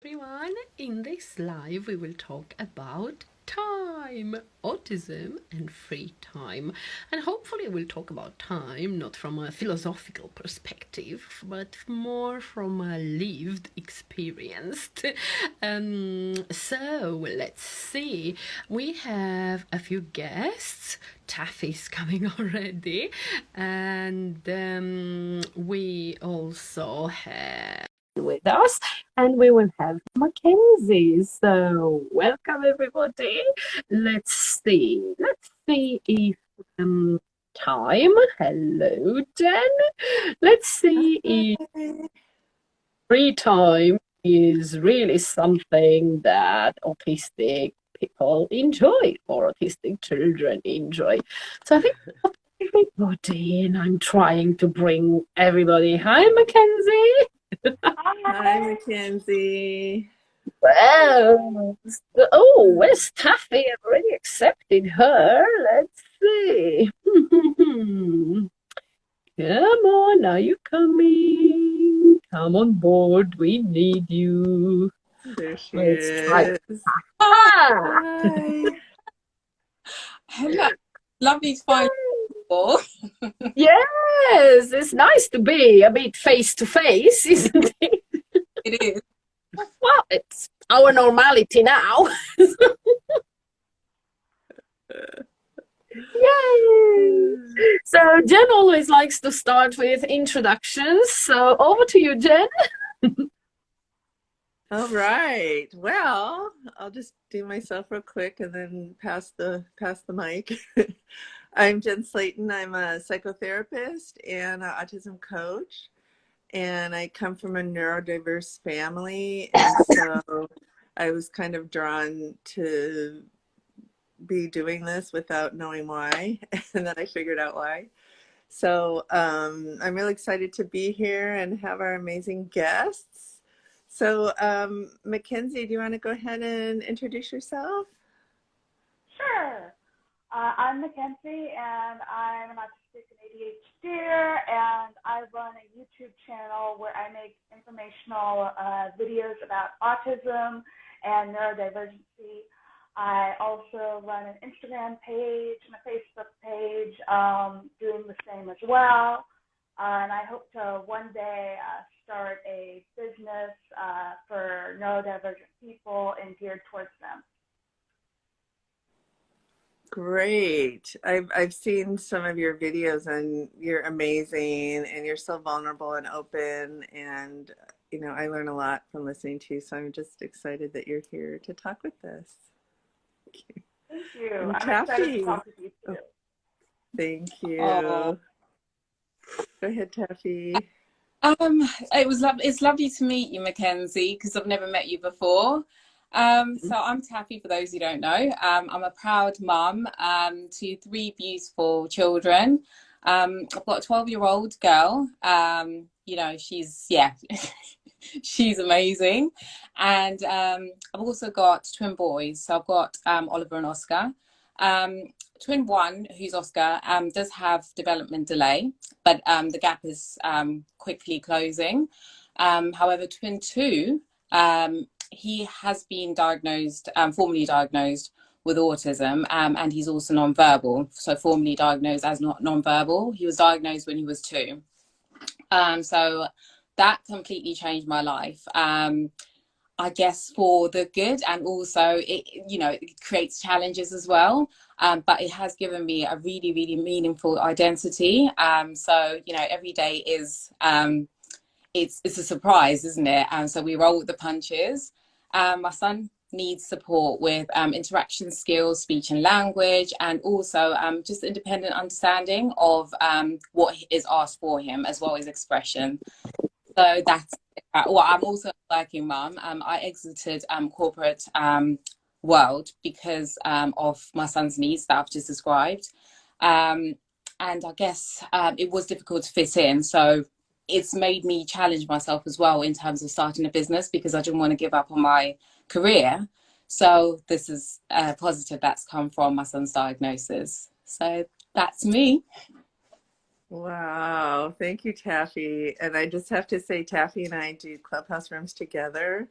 everyone. In this live, we will talk about time, autism, and free time. And hopefully, we'll talk about time not from a philosophical perspective, but more from a lived experience. So, let's see. We have a few guests. Taffy's coming already, and we also have with us, and we will have Mackenzie. So welcome everybody. Let's see. Let's see if time. Hello, Jen. Let's see if free time is really something that autistic people enjoy or autistic children enjoy. So I think everybody, and I'm trying to bring everybody. Hi, Mackenzie. Hi, Mackenzie. Well, where's Taffy? I've already accepted her. Let's see. Come on, are you coming? Come on board. We need you. There she Let's try. is. Ah! Hi. Hello. Lovely to find you. Yes, it's nice to be a bit face to face, isn't it? It is. Well, it's our normality now. Yay! So Jen always likes to start with introductions. So over to you, Jen. All right. Well, I'll just do myself real quick and then pass the mic. I'm Jen Slayton. I'm a psychotherapist and an autism coach. And I come from a neurodiverse family. And so I was kind of drawn to be doing this without knowing why. And then I figured out why. So I'm really excited to be here and have our amazing guests. So Mackenzie, do you want to go ahead and introduce yourself? Sure. I'm Mackenzie, and I'm an autistic and ADHDer, and I run a YouTube channel where I make informational videos about autism and neurodivergency. I also run an Instagram page and a Facebook page doing the same as well. And I hope to one day start a business for neurodivergent people and geared towards them. Great. I've seen some of your videos and you're amazing and you're so vulnerable and open, and you know, I learn a lot from listening to you, so I'm just excited that you're here to talk with us. Thank you. And I'm Taffy. excited to talk with you too. Oh, thank you. Oh. Go ahead, Taffy. It's lovely to meet you, Mackenzie, because I've never met you before. So I'm Taffy, for those who don't know. I'm a proud mum to three beautiful children. I've got a 12-year-old girl. You know, she's she's amazing. And I've also got twin boys. So I've got Oliver and Oscar. Twin one, who's Oscar, does have development delay, but the gap is quickly closing. However, twin two, he has been diagnosed, formally diagnosed with autism, and he's also non-verbal. So formally diagnosed as not non-verbal. He was diagnosed when he was 2. So that completely changed my life. I guess for the good, and also it creates challenges as well. But it has given me a really, really meaningful identity. So every day is it's a surprise, isn't it? So we roll with the punches. My son needs support with interaction skills, speech and language, and also just independent understanding of what is asked for him, as well as expression. So that's well, I'm also a working mum. I exited corporate world because of my son's needs that I've just described. And I guess it was difficult to fit in. So it's made me challenge myself as well in terms of starting a business, because I didn't want to give up on my career. So this is a positive that's come from my son's diagnosis. So that's me. Wow, thank you, Taffy. And I just have to say, Taffy and I do Clubhouse rooms together,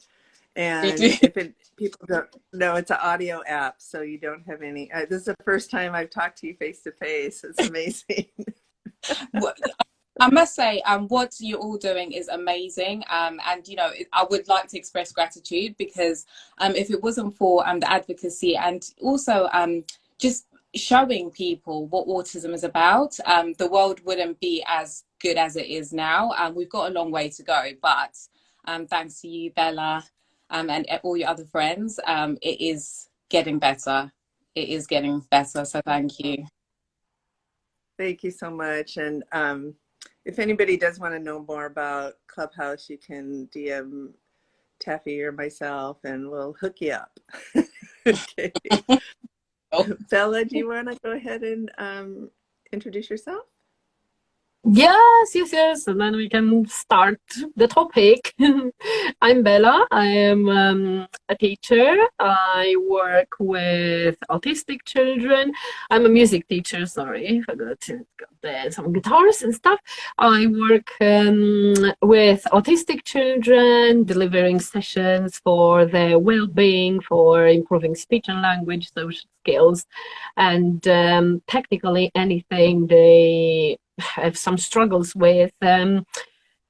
We And do. people don't know, it's an audio app, so you don't have any. This is the first time I've talked to you face to face. It's amazing. I must say, what you're all doing is amazing. And, you know, I would like to express gratitude because if it wasn't for the advocacy and also just showing people what autism is about, the world wouldn't be as good as it is now. We've got a long way to go, but thanks to you, Bella, and all your other friends, it is getting better. It is getting better. So thank you. Thank you so much. And if anybody does want to know more about Clubhouse, you can DM Taffy or myself and we'll hook you up. Okay. Bella, do you want to go ahead and introduce yourself? Yes, and then we can start the topic. I'm Bella. I am a teacher. I work with autistic children. I'm a music teacher, sorry, I forgot to get some guitars and stuff. I work with autistic children, delivering sessions for their well-being, for improving speech and language, social skills, and technically anything they have some struggles with can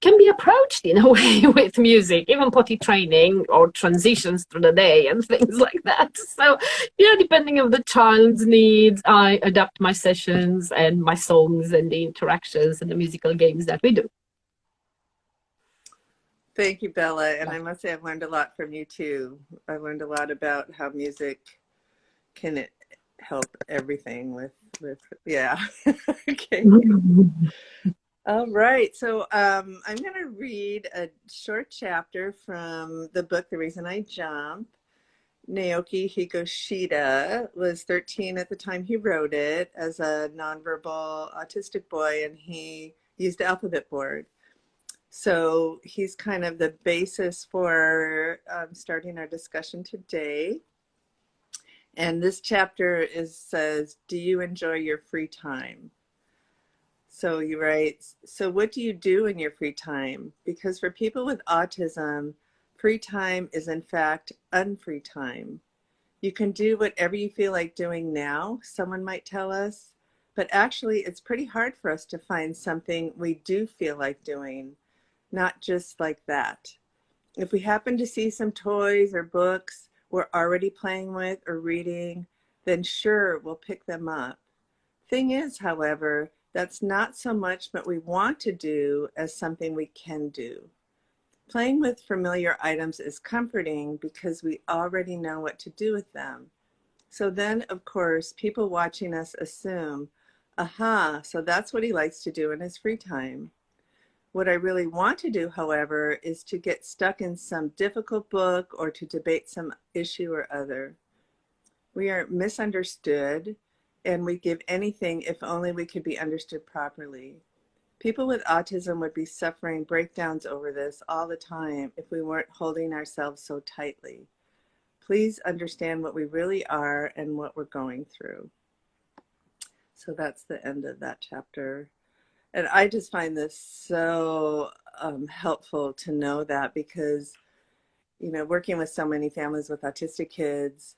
be approached in a way with music, even potty training or transitions through the day and things like that. So yeah, depending on the child's needs, I adapt my sessions and my songs and the interactions and the musical games that we do. Thank you, Bella. And I must say I've learned a lot from you too. I learned a lot about how music can help everything with yeah. Okay. All right. So I'm going to read a short chapter from the book, The Reason I Jump. Naoki Higashida was 13 at the time he wrote it as a nonverbal autistic boy, and he used the alphabet board. So he's kind of the basis for starting our discussion today. And this chapter says, do you enjoy your free time? So you write, so what do you do in your free time? Because for people with autism, free time is in fact unfree time. You can do whatever you feel like doing now, someone might tell us, but actually it's pretty hard for us to find something we do feel like doing, not just like that. If we happen to see some toys or books we're already playing with or reading, then sure, we'll pick them up. Thing is, however, that's not so much what we want to do as something we can do. Playing with familiar items is comforting because we already know what to do with them. So then, of course, people watching us assume, aha, so that's what he likes to do in his free time. What I really want to do, however, is to get stuck in some difficult book or to debate some issue or other. We are misunderstood, and we give anything if only we could be understood properly. People with autism would be suffering breakdowns over this all the time if we weren't holding ourselves so tightly. Please understand what we really are and what we're going through. So that's the end of that chapter. And I just find this so helpful to know that because, you know, working with so many families with autistic kids,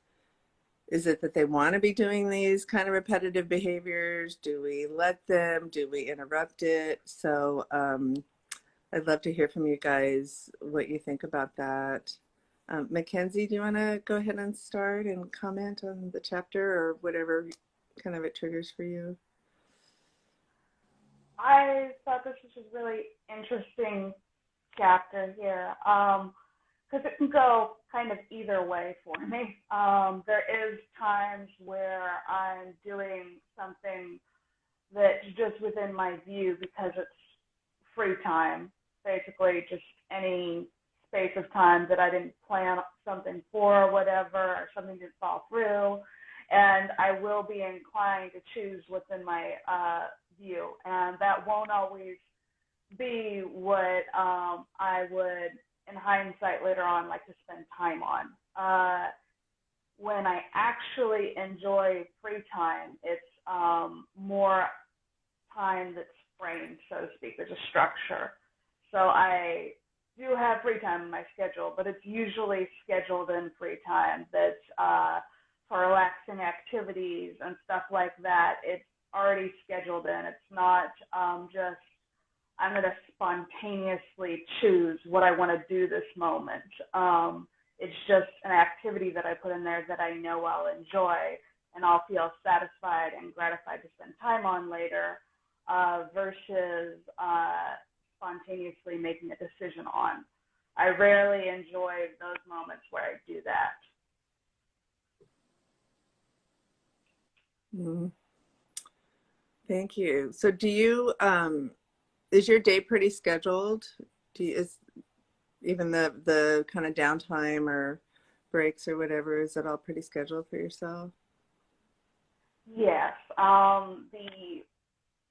is it that they want to be doing these kind of repetitive behaviors? Do we let them? Do we interrupt it? So I'd love to hear from you guys what you think about that. Mackenzie, do you want to go ahead and start and comment on the chapter or whatever kind of it triggers for you? I thought this was a really interesting chapter here because it can go kind of either way for me. There is times where I'm doing something that's just within my view because it's free time, basically just any space of time that I didn't plan something for or whatever, or something didn't fall through, and I will be inclined to choose what's in my view, and that won't always be what I would, in hindsight later on, like to spend time on. When I actually enjoy free time, it's more time that's framed, so to speak. There's a structure. So I do have free time in my schedule, but it's usually scheduled in free time that's for relaxing activities and stuff like that. It's already scheduled in. It's not just I'm going to spontaneously choose what I want to do this moment. It's just an activity that I put in there that I know I'll enjoy and I'll feel satisfied and gratified to spend time on later versus spontaneously making a decision on. I rarely enjoy those moments where I do that. Mm. Thank you. So do you, is your day pretty scheduled? Is even the kind of downtime or breaks or whatever, is it all pretty scheduled for yourself? Yes. The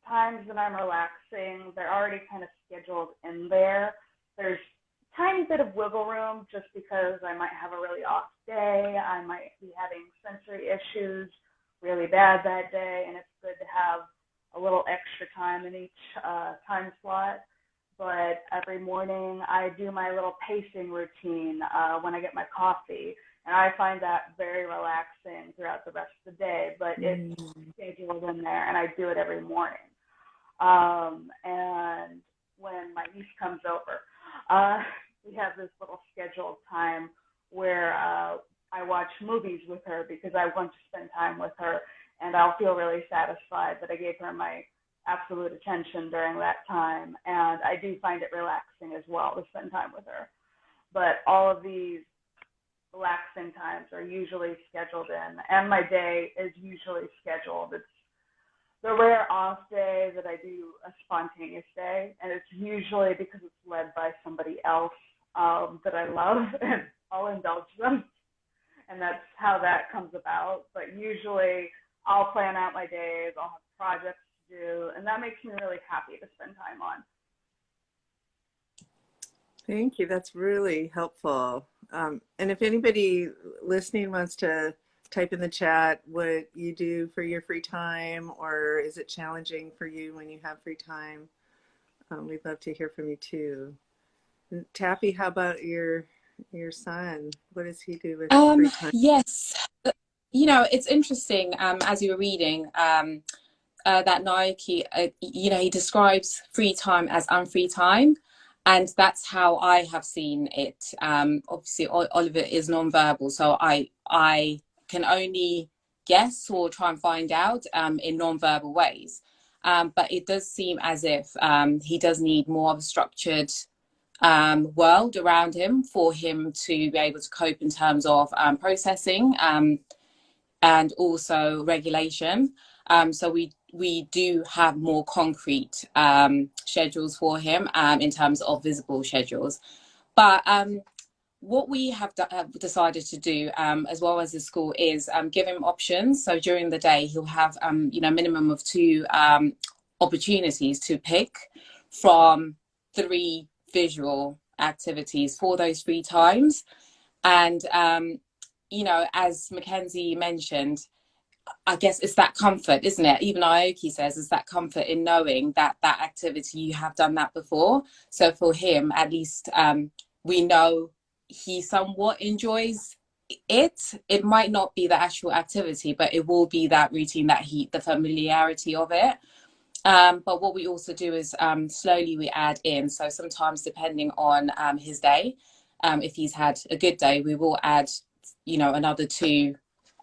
times that I'm relaxing, they're already kind of scheduled in there. There's a tiny bit of wiggle room just because I might have a really off day. I might be having sensory issues really bad that day, and it's good to have a little extra time in each time slot. But every morning I do my little pacing routine when I get my coffee, and I find that very relaxing throughout the rest of the day, but it's scheduled in there, and I do it every morning. And when my niece comes over, we have this little scheduled time where I watch movies with her because I want to spend time with her, and I'll feel really satisfied that I gave her my absolute attention during that time. And I do find it relaxing as well to spend time with her. But all of these relaxing times are usually scheduled in, and my day is usually scheduled. It's the rare off day that I do a spontaneous day, and it's usually because it's led by somebody else that I love, and I'll indulge them. And that's how that comes about. But usually I'll plan out my days, I'll have projects to do, and that makes me really happy to spend time on. Thank you. That's really helpful. And if anybody listening wants to type in the chat what you do for your free time, or is it challenging for you when you have free time, we'd love to hear from you too. And Taffy, how about your son? What does he do with free time? Yes, it's interesting, as you were reading, that Naoki, he describes free time as unfree time. And that's how I have seen it. Obviously, Oliver is nonverbal, so I can only guess or try and find out in nonverbal ways. But it does seem as if he does need more of a structured world around him for him to be able to cope in terms of processing and also regulation. So we do have more concrete schedules for him in terms of visible schedules. But what we have decided to do, as well as the school, is give him options. So during the day, he'll have a minimum of 2 opportunities to pick from 3 visual activities for those free times. And as Mackenzie mentioned, I guess it's that comfort, isn't it? Even Naoki says it's that comfort in knowing that that activity, you have done that before. So for him, at least, we know he somewhat enjoys it. It might not be the actual activity, but it will be that routine, the familiarity of it. But what we also do is slowly we add in. So sometimes, depending on his day, if he's had a good day, we will add, another 2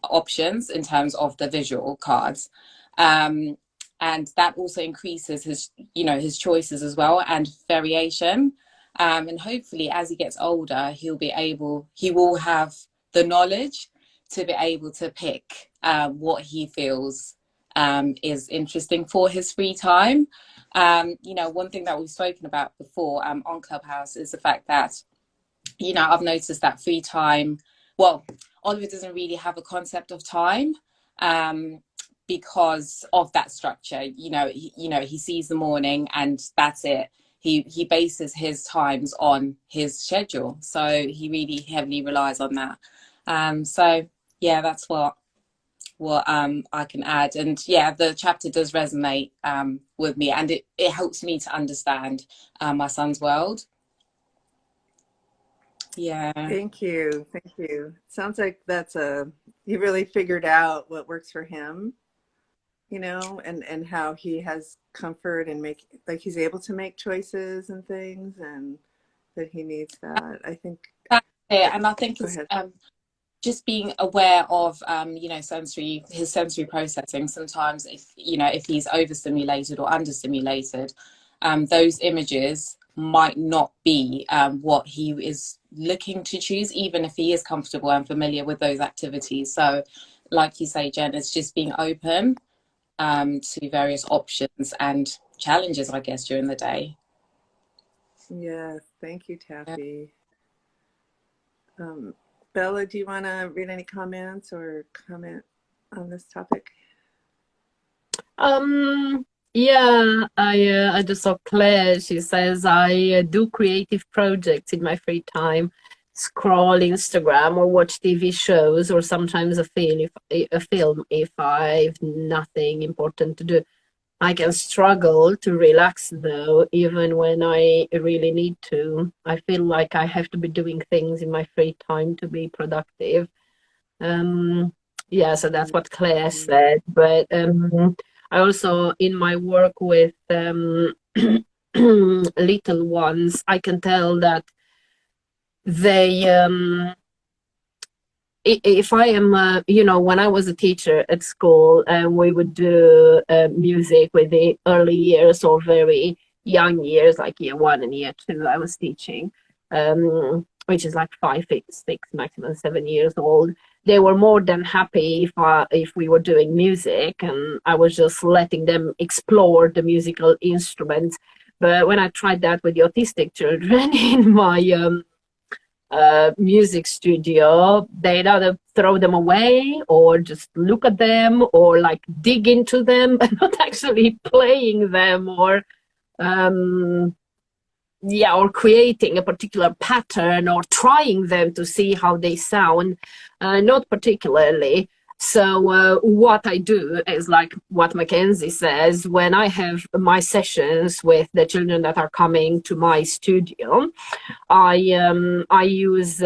options in terms of the visual cards, and that also increases his choices as well and variation, and hopefully as he gets older he will have the knowledge to be able to pick what he feels is interesting for his free time. One thing that we've spoken about before on Clubhouse is the fact that I've noticed that free time, well, Oliver doesn't really have a concept of time because of that structure. He sees the morning and that's it. He bases his times on his schedule, so he really heavily relies on that. So yeah, that's what I can add. And yeah, the chapter does resonate with me, and it helps me to understand my son's world. Yeah. Thank you. Thank you. Sounds like you really figured out what works for him, and how he has comfort and like he's able to make choices and things, and that he needs that. I think. That's it. And I think Go it's ahead. just being aware of his sensory processing. Sometimes if he's overstimulated or understimulated, those images might not be what he is looking to choose, even if he is comfortable and familiar with those activities. So like you say, Jen, it's just being open to various options and challenges, I guess, during the day. Yes, thank you, Taffy. Bella, do you want to read any comments or comment on this topic? Yeah, I just saw Claire. She says I do creative projects in my free time, scroll Instagram or watch TV shows, or sometimes a film if I've nothing important to do. I can struggle to relax though, even when I really need to. I feel like I have to be doing things in my free time to be productive. Yeah, so that's what Claire said. But I also, in my work with little ones, I can tell that they if I am, when I was a teacher at school, we would do music with the early years or very young years, like year 1 and year 2, I was teaching, which is like 5, 6, maximum 7 years old. They were more than happy if we were doing music, and I was just letting them explore the musical instruments. But when I tried that with the autistic children in my music studio, they'd either throw them away or just look at them or like dig into them and not actually playing them or or creating a particular pattern or trying them to see how they sound, not particularly. So what I do is like what Mackenzie says, when I have my sessions with the children that are coming to my studio, I use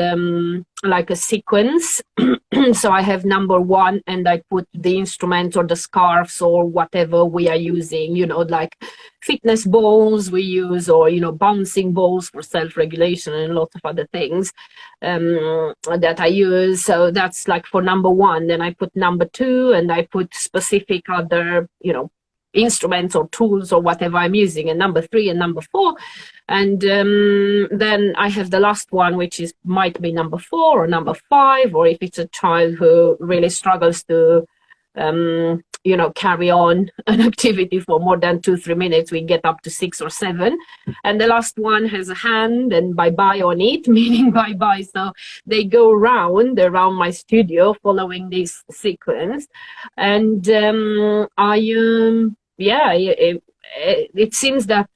like a sequence. So I have number 1 and I put the instruments or the scarves or whatever we are using, like fitness balls we use, or, bouncing balls for self-regulation and lots of other things that I use. So that's like for number 1. Then I put number 2 and I put specific other, instruments or tools or whatever I'm using, and number 3 and number 4. And then I have the last one, which might be number 4 or number 5, or if it's a child who really struggles to carry on an activity for more than 2-3 minutes, we get up to 6 or 7. And the last one has a hand and bye-bye on it, meaning bye-bye. So they go around my studio following this sequence. And it seems that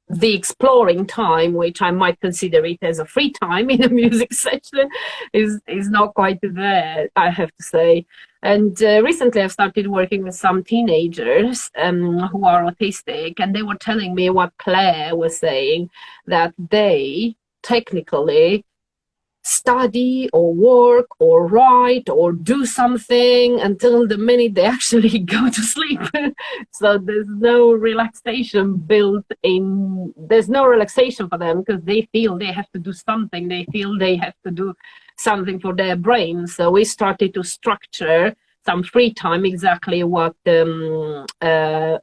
the exploring time, which I might consider it as a free time in a music session, is not quite there, I have to say. And recently I've started working with some teenagers who are autistic, and they were telling me what Claire was saying, that they technically study or work or write or do something until the minute they actually go to sleep. So there's no relaxation built in. There's no relaxation for them because they feel they have to do something. They feel they have to do something for their brain. So we started to structure some free time, exactly what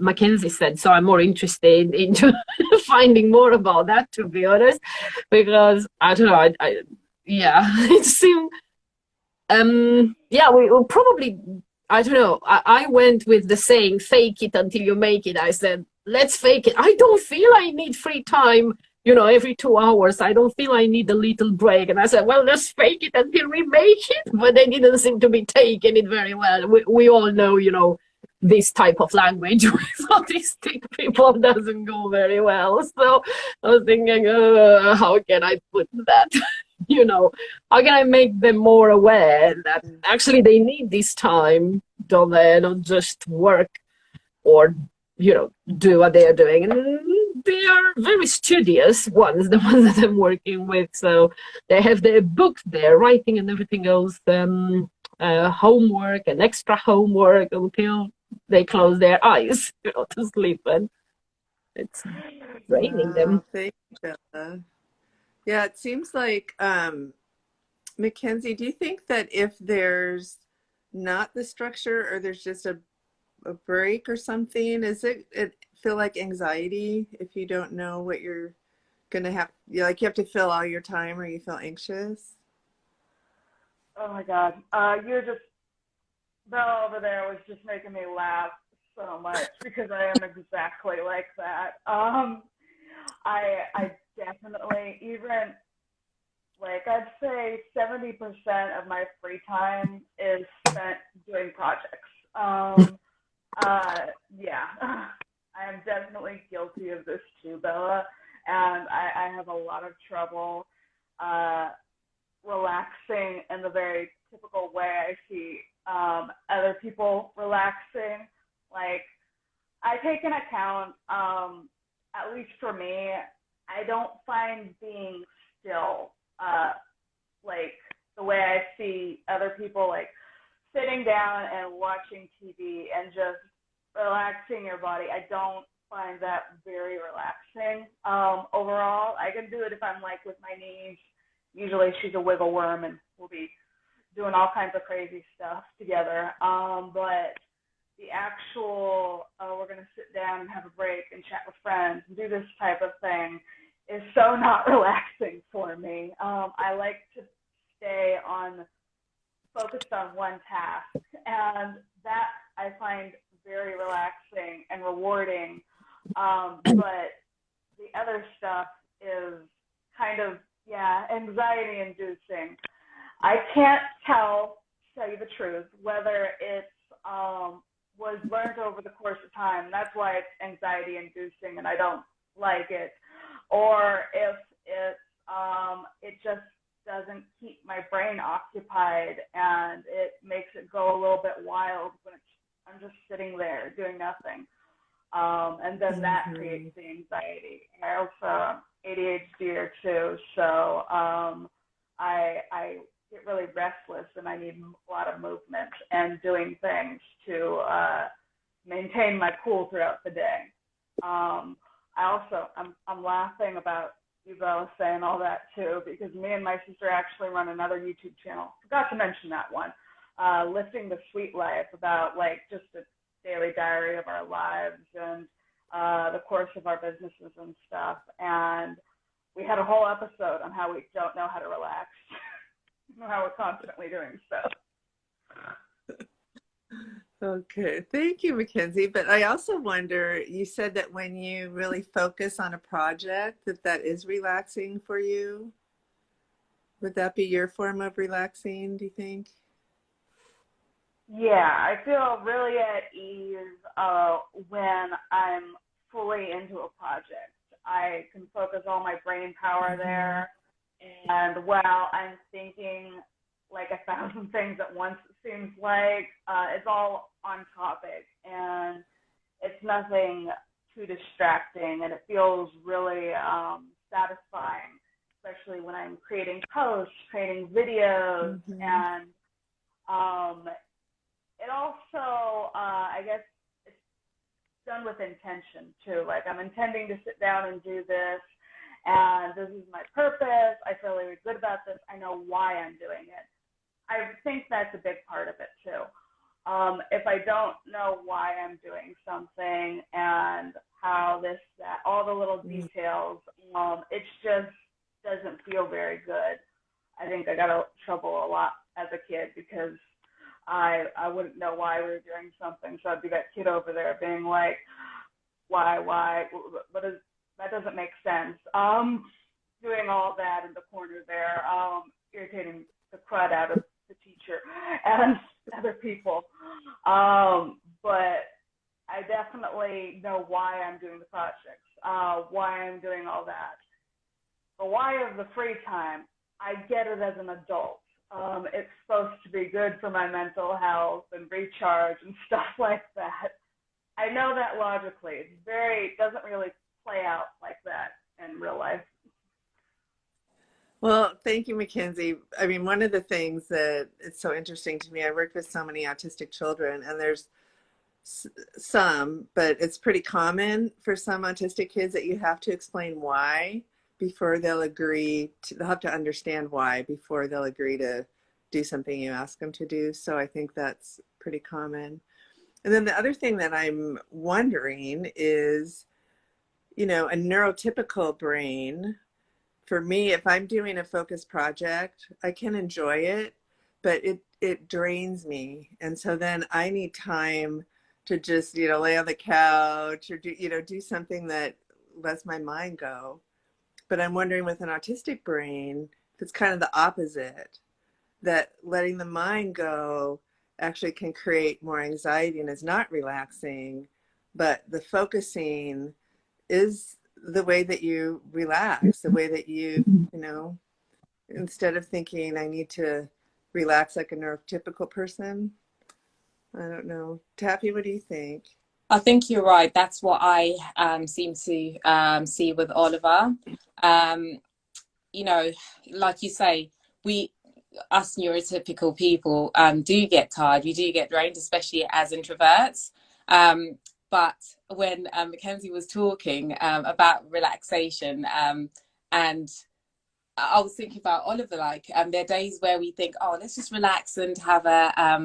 Mackenzie said. So I'm more interested in finding more about that, to be honest, because I don't know, it seemed, we will probably, I don't know, I went with the saying, fake it until you make it. I said, let's fake it. I don't feel I need free time, every 2 hours. I don't feel I need a little break. And I said, well, let's fake it until we make it. But they didn't seem to be taking it very well. We all know, this type of language with autistic people doesn't go very well. So I was thinking, how can I put that? How can I make them more aware that actually they need this time, don't they? Not just work or, do what they're doing. And they are very studious ones, the ones that I'm working with. So they have their books, their writing and everything else, homework and extra homework until they close their eyes, to sleep. And it's draining them. Thank you, Bella. Yeah, it seems like, Mackenzie, do you think that if there's not the structure or there's just a break or something, it feel like anxiety if you don't know what you're gonna have, you have to fill all your time or you feel anxious? Oh my God. Belle over there was just making me laugh so much because I am exactly like that. I definitely, even like I'd say 70% of my free time is spent doing projects. Yeah, I am definitely guilty of this too, Bella, and I have a lot of trouble relaxing in the very typical way I see other people relaxing. Like, I take into account, at least for me, I don't find being still like the way I see other people, like sitting down and watching TV and just relaxing your body. I don't find that very relaxing overall. I can do it if I'm like with my niece. Usually she's a wiggle worm and we'll be doing all kinds of crazy stuff together. But the actual, we're going to sit down and have a break and chat with friends and do this type of thing is so not relaxing for me. I like to stay focused on one task, and that I find very relaxing and rewarding. But the other stuff is kind of, anxiety inducing. I can't tell you the truth, whether it's was learned over the course of time, and that's why it's anxiety inducing and I don't like it, or if it's it just doesn't keep my brain occupied and it makes it go a little bit wild when I'm just sitting there doing nothing. And then that creates the anxiety. I also ADHD too, so I get really restless and I need a lot of movement and doing things to maintain my cool throughout the day. I'm laughing about you both saying all that too, because me and my sister actually run another YouTube channel. Forgot to mention that one, Lifting the Sweet Life, about like just a daily diary of our lives and the course of our businesses and stuff. And we had a whole episode on how we don't know how to relax, how we're constantly doing stuff. Okay, thank you, Mackenzie. But I also wonder, you said that when you really focus on a project, that is relaxing for you. Would that be your form of relaxing, do you think? Yeah, I feel really at ease when I'm fully into a project. I can focus all my brain power there, and while I'm thinking like 1,000 things at once, it seems like it's all on topic, and it's nothing too distracting, and it feels really satisfying, especially when I'm creating posts, creating videos, and it also, I guess, it's done with intention too. Like, I'm intending to sit down and do this, and this is my purpose. I feel really good about this. I know why I'm doing it. I think that's a big part of it too. If I don't know why I'm doing something and how this, that, all the little details, it just doesn't feel very good. I think I got in trouble a lot as a kid because I wouldn't know why we were doing something. So I'd be that kid over there being like, why, that doesn't make sense. Doing all that in the corner there, irritating the crud out of the teacher and other people. But I definitely know why I'm doing the projects, why I'm doing all that. The why of the free time, I get it as an adult. It's supposed to be good for my mental health and recharge and stuff like that. I know that logically. It doesn't really play out like that in real life. Well, thank you, Mackenzie. I mean, one of the things that is so interesting to me, I work with so many autistic children, and there's some, but it's pretty common for some autistic kids that you have to explain why before they'll agree to, they'll have to understand why before they'll agree to do something you ask them to do. So I think that's pretty common. And then the other thing that I'm wondering is, you know, a neurotypical brain, for me, if I'm doing a focused project, I can enjoy it, but it drains me. And so then I need time to just, you know, lay on the couch or do, you know, do something that lets my mind go. But I'm wondering with an autistic brain, if it's kind of the opposite, that letting the mind go actually can create more anxiety and is not relaxing, but the focusing is the way that you relax, the way that you know, instead of thinking I need to relax like a neurotypical person. I don't know. Taffy, what do you think? I think you're right. That's what I seem to see with Oliver. You know, like you say, us neurotypical people do get tired. We do get drained, especially as introverts. But when Mackenzie was talking about relaxation, and I was thinking about Oliver, like there are days where we think, oh, let's just relax and have a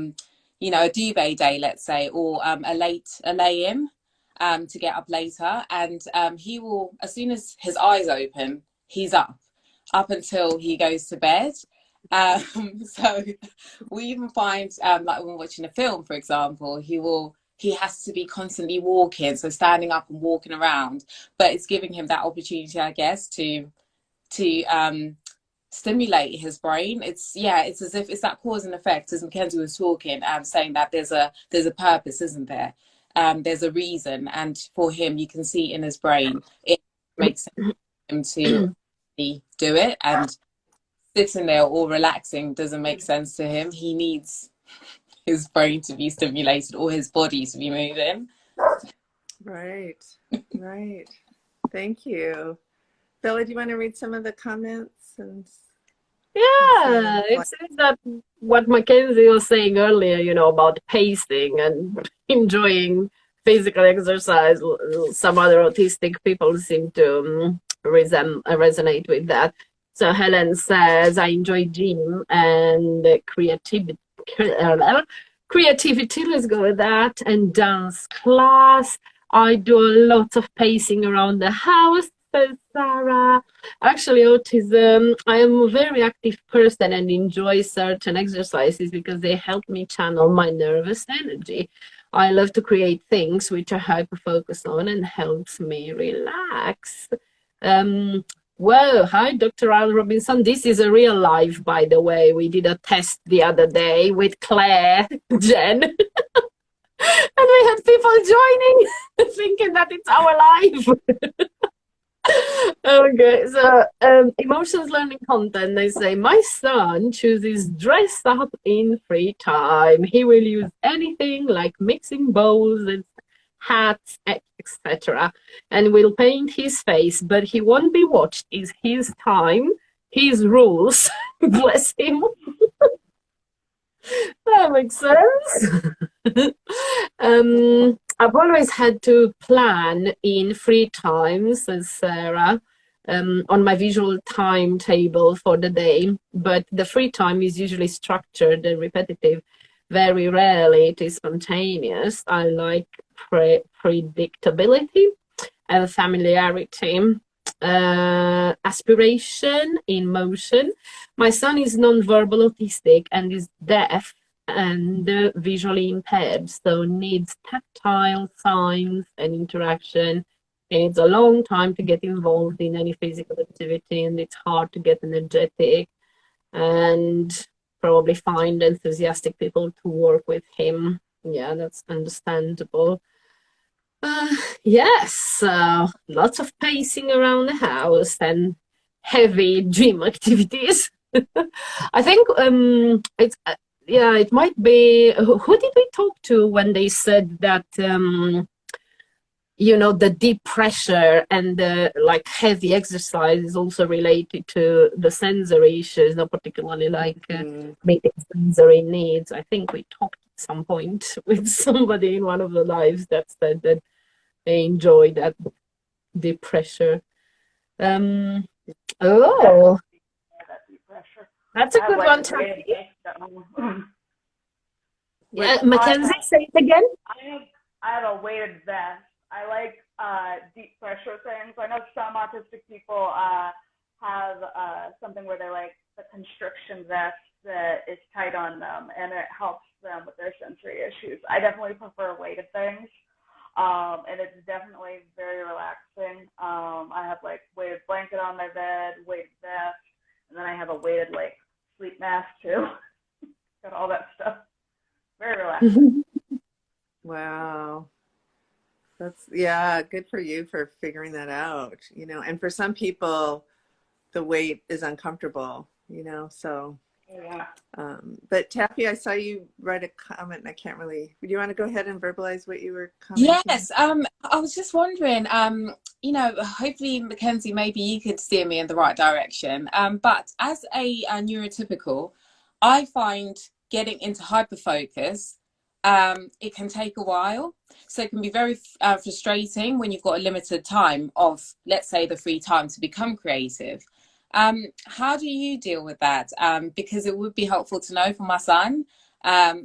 you know, a duvet day, let's say, or a lay-in to get up later. And he will, as soon as his eyes open, he's up until he goes to bed. So we even find, like when watching a film, for example, he has to be constantly walking, so standing up and walking around. But it's giving him that opportunity, I guess, to stimulate his brain. It's as if it's that cause and effect, as Mackenzie was talking, saying that there's a purpose, isn't there? There's a reason, and for him, you can see in his brain it makes sense for him to do it, and sitting there or relaxing doesn't make sense to him. He needs his brain to be stimulated or his body to be moving. Right. Thank you. Bella, do you want to read some of the comments? Yeah, it seems that what Mackenzie was saying earlier, you know, about pacing and enjoying physical exercise, some other autistic people seem to resonate with that. So Helen says, I enjoy gym and creativity, let's go with that, and dance class. I do a lot of pacing around the house, says Sarah. Actually, autism, I am a very active person and enjoy certain exercises because they help me channel my nervous energy. I love to create things which I hyper-focus on and helps me relax. Whoa, hi, Dr. Al Robinson. This is a real life, by the way. We did a test the other day with Claire, Jen. And we had people joining, thinking that it's our life. Okay, so emotions learning content, they say, my son chooses dress up in free time. He will use anything like mixing bowls and hats, etc., and will paint his face, but he won't be watched. It's his time, his rules. Bless him. That makes sense. I've always had to plan in free time, says Sarah, on my visual timetable for the day, but the free time is usually structured and repetitive. Very rarely it is spontaneous. I like predictability and familiarity. Aspiration in motion. My son is non-verbal autistic and is deaf and visually impaired, so needs tactile signs and interaction. He needs a long time to get involved in any physical activity, and it's hard to get energetic and probably find enthusiastic people to work with him. Yeah, that's understandable. Yes, lots of pacing around the house and heavy gym activities. I think it's it might be, who did we talk to when they said that you know, the deep pressure and the like heavy exercise is also related to the sensory issues, not particularly like meeting sensory needs. I think we talked at some point with somebody in one of the lives that said that they enjoy that deep pressure. Oh, That deep pressure. that's a I have, good like, one, a Taffy. weighted Yeah, Mackenzie, say it again. I have a weighted vest. I like deep pressure things. I know some autistic people have something where they like the constriction vest that is tight on them, and it helps them with their sensory issues. I definitely prefer weighted things, and it's definitely very relaxing. I have like weighted blanket on my bed, weighted vest, and then I have a weighted like sleep mask too. Got all that stuff. Very relaxing. Wow. That's, yeah, good for you for figuring that out, you know. And for some people, the weight is uncomfortable, you know, so. Yeah. But Taffy, I saw you write a comment, and I can't really, do you want to go ahead and verbalize what you were commenting? Yes, I was just wondering, you know, hopefully, Mackenzie, maybe you could steer me in the right direction. But as a neurotypical, I find getting into hyperfocus, it can take a while. So it can be very frustrating when you've got a limited time of, let's say, the free time to become creative. How do you deal with that? Because it would be helpful to know for my son.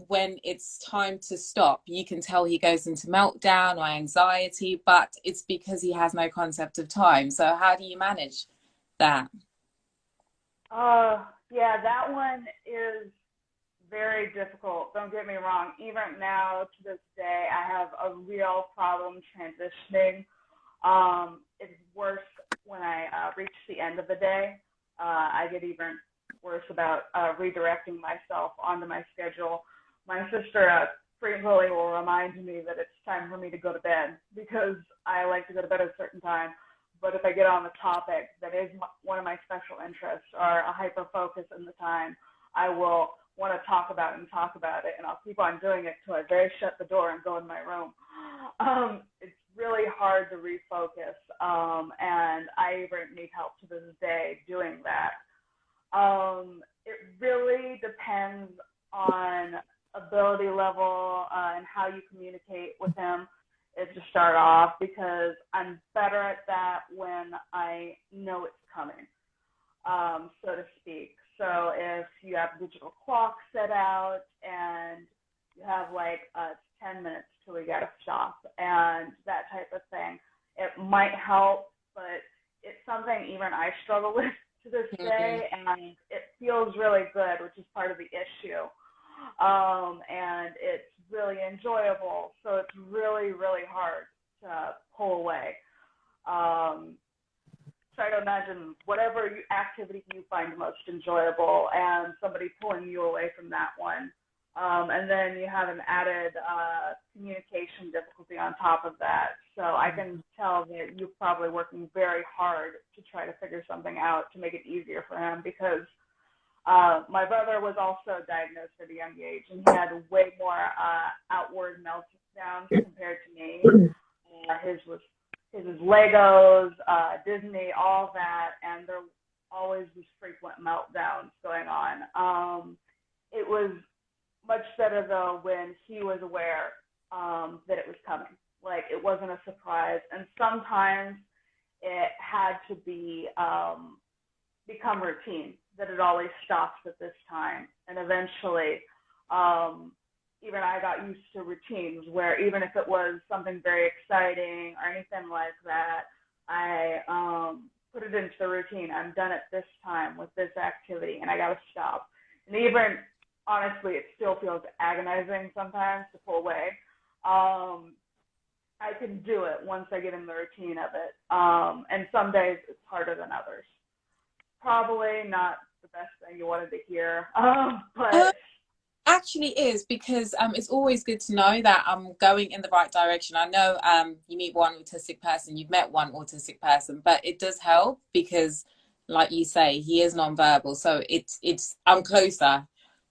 When it's time to stop, you can tell he goes into meltdown or anxiety, but it's because he has no concept of time. So how do you manage that? Yeah, that one is very difficult. Don't get me wrong. Even now, to this day, I have a real problem transitioning. It's worse when I reach the end of the day. I get even worse about redirecting myself onto my schedule. My sister frequently will remind me that it's time for me to go to bed because I like to go to bed at a certain time. But if I get on the topic that is one of my special interests or a hyper focus in the time, I will want to talk about it, and I'll keep on doing it till I very shut the door and go in my room. It's really hard to refocus, and I even need help to this day doing that. It really depends on ability level and how you communicate with him to start off, because I'm better at that when I know it's coming, so to speak. So if you have a digital clock set out and you have like 10 minutes till we gotta stop and that type of thing, it might help, but it's something even I struggle with to this day, and it feels really good, which is part of the issue. And it's really enjoyable, so it's really, really hard to pull away. Try to imagine whatever activity you find most enjoyable and somebody pulling you away from that one. And then you have an added communication difficulty on top of that. So I can tell that you're probably working very hard to try to figure something out to make it easier for him, because my brother was also diagnosed at a young age, and he had way more outward meltdowns compared to me. His was Legos, Disney, all that, and there always was frequent meltdowns going on. It was much better, though, when he was aware that it was coming. Like, it wasn't a surprise. And sometimes it had to be become routine, that it always stops at this time. And eventually, even I got used to routines where even if it was something very exciting or anything like that, I put it into the routine. I'm done at this time with this activity, and I got to stop. And even, honestly, it still feels agonizing sometimes to pull away. I can do it once I get in the routine of it. And some days it's harder than others. Probably not the best thing you wanted to hear, but... Actually is, because it's always good to know that I'm going in the right direction. I know you meet one autistic person, you've met one autistic person, but it does help because, like you say, he is nonverbal, so it's I'm closer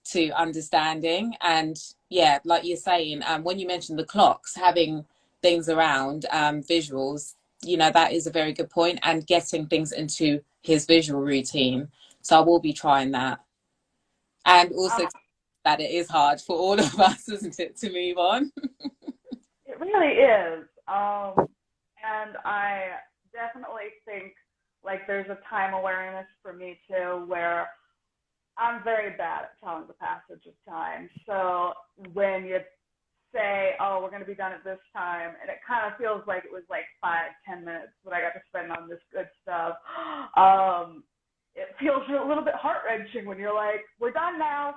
to understanding. And yeah, like you're saying, when you mentioned the clocks, having things around visuals, you know, that is a very good point, and getting things into his visual routine. So I will be trying that. And also that it is hard for all of us, isn't it, to move on? It really is. And I definitely think like there's a time awareness for me too, where I'm very bad at telling the passage of time. So when you say, oh, we're going to be done at this time, and it kind of feels like it was like 5-10 minutes that I got to spend on this good stuff, it feels a little bit heart-wrenching when you're like, we're done now.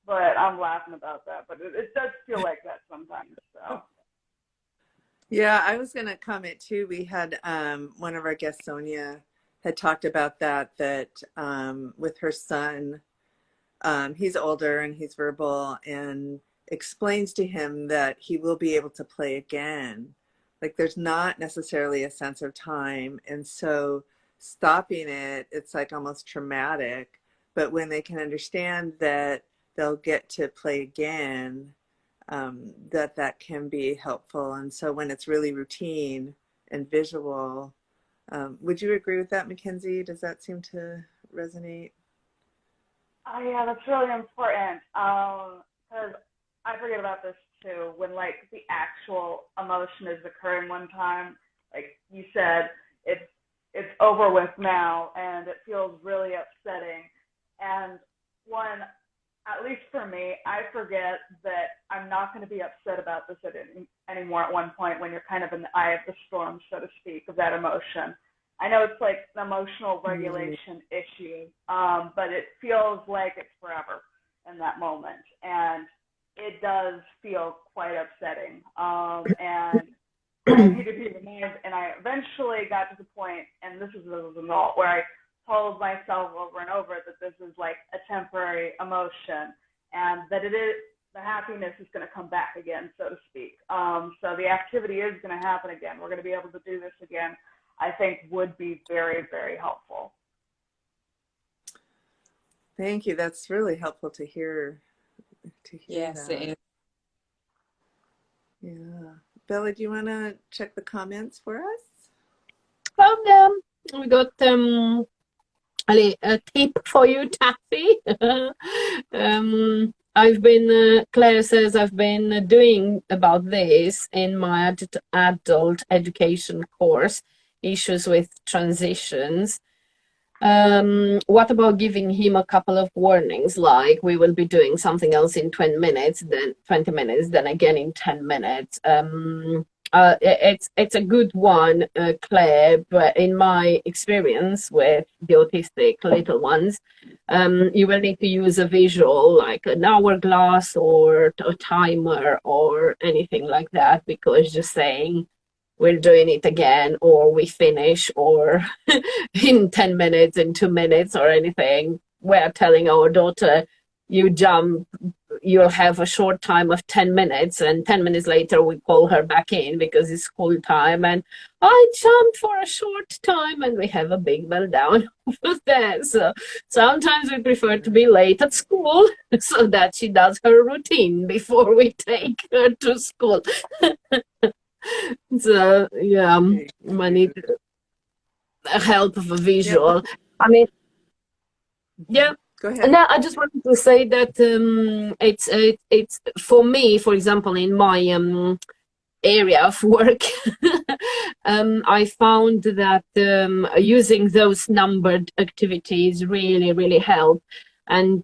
But I'm laughing about that, but it does feel like that sometimes. So yeah, I was going to comment too. We had one of our guests, Sonia, had talked about that with her son, he's older and he's verbal, and explains to him that he will be able to play again. Like there's not necessarily a sense of time, and so stopping it, it's like almost traumatic. But when they can understand that they'll get to play again, that can be helpful. And so when it's really routine and visual, would you agree with that, Mackenzie? Does that seem to resonate? oh yeah, that's really important. Because I forget about this too. When like the actual emotion is occurring one time, like you said, it's over with now, and it feels really upsetting. And one, at least for me, I forget that I'm not going to be upset about this anymore at one point when you're kind of in the eye of the storm, so to speak, of that emotion. I know it's like an emotional regulation issue, but it feels like it's forever in that moment. And it does feel quite upsetting. And I need to be reminded, and I eventually got to the point, and this is as an adult, where I told myself over and over that this is like a temporary emotion, and that it is, the happiness is going to come back again, so to speak. So the activity is going to happen again. We're going to be able to do this again. I think would be very, very helpful. Thank you. That's really helpful to hear. Yes, that. it is. Yeah. Bella, do you want to check the comments for us? Well, we got a tip for you, Taffy. Claire says, I've been doing about this in my adult education course, issues with transitions. What about giving him a couple of warnings, like we will be doing something else in 20 minutes, then again in 10 minutes? It's a good one, Claire, but in my experience with the autistic little ones, you will need to use a visual, like an hourglass or a timer or anything like that, because just saying we're doing it again, or we finish, or in 10 minutes, in 2 minutes, or anything, we're telling our daughter, you jump, you'll have a short time of 10 minutes, and 10 minutes later we call her back in because it's school time, and I jumped for a short time, and we have a big meltdown over that. So sometimes we prefer to be late at school so that she does her routine before we take her to school. So yeah, I need the help of a visual. Yep. I mean, yeah. Go ahead. No, I just wanted to say that it's for me, for example, in my area of work, I found that using those numbered activities really help. And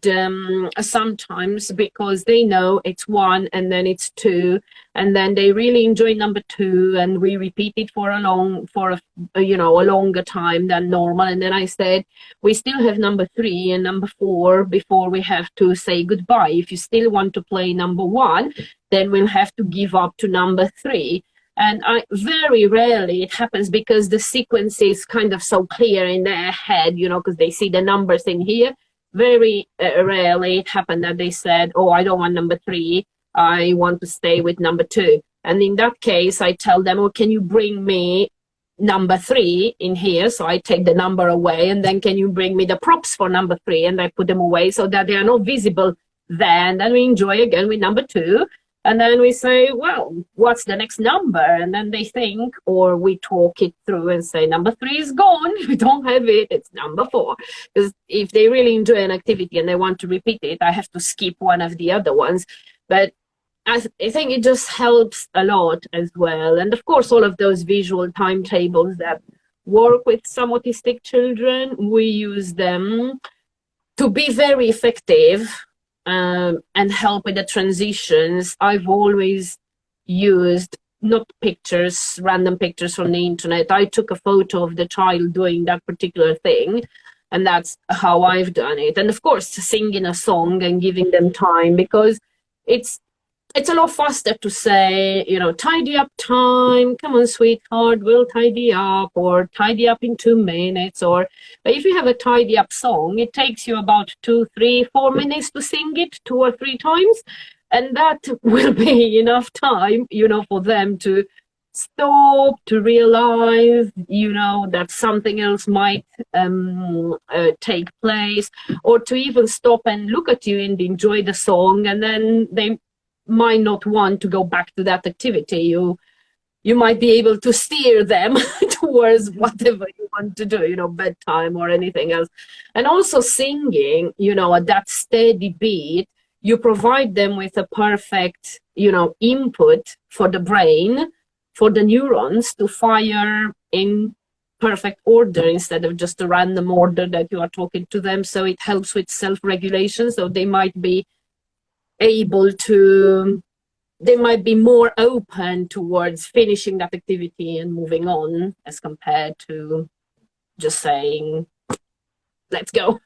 sometimes, because they know it's 1 and then it's 2, and then they really enjoy number 2, and we repeat it for a longer time than normal. And then I said, we still have number 3 and number 4 before we have to say goodbye. If you still want to play number 1, then we'll have to give up to number 3. And very rarely it happens, because the sequence is kind of so clear in their head, because they see the numbers in here. Very rarely it happened that they said, oh, I don't want number 3, I want to stay with number 2. And in that case, I tell them, oh, can you bring me number 3 in here? So I take the number away, and then can you bring me the props for number 3? And I put them away so that they are not visible there. And then we enjoy again with number 2. And then we say, well, what's the next number? And then they think, or we talk it through and say, number 3 is gone. We don't have it. It's number 4. Because if they really enjoy an activity and they want to repeat it, I have to skip one of the other ones. But I think it just helps a lot as well. And of course, all of those visual timetables that work with some autistic children, we use them to be very effective. And help with the transitions. I've always used not pictures, random pictures from the internet. I took a photo of the child doing that particular thing, and that's how I've done it. And of course, singing a song and giving them time, because it's a lot faster to say, you know, tidy up time, come on, sweetheart, we'll tidy up, or tidy up in 2 minutes. Or, but if you have a tidy up song, it takes you about 2, 3, 4 minutes to sing it 2 or 3 times. And that will be enough time, you know, for them to stop, to realize, you know, that something else might take place, or to even stop and look at you and enjoy the song. And then they might not want to go back to that activity. You might be able to steer them towards whatever you want to do, you know, bedtime or anything else. And also singing, you know, at that steady beat, you provide them with a perfect, you know, input for the brain, for the neurons to fire in perfect order instead of just a random order that you are talking to them. So it helps with self-regulation. So they might be able to, they might be more open towards finishing that activity and moving on, as compared to just saying, let's go.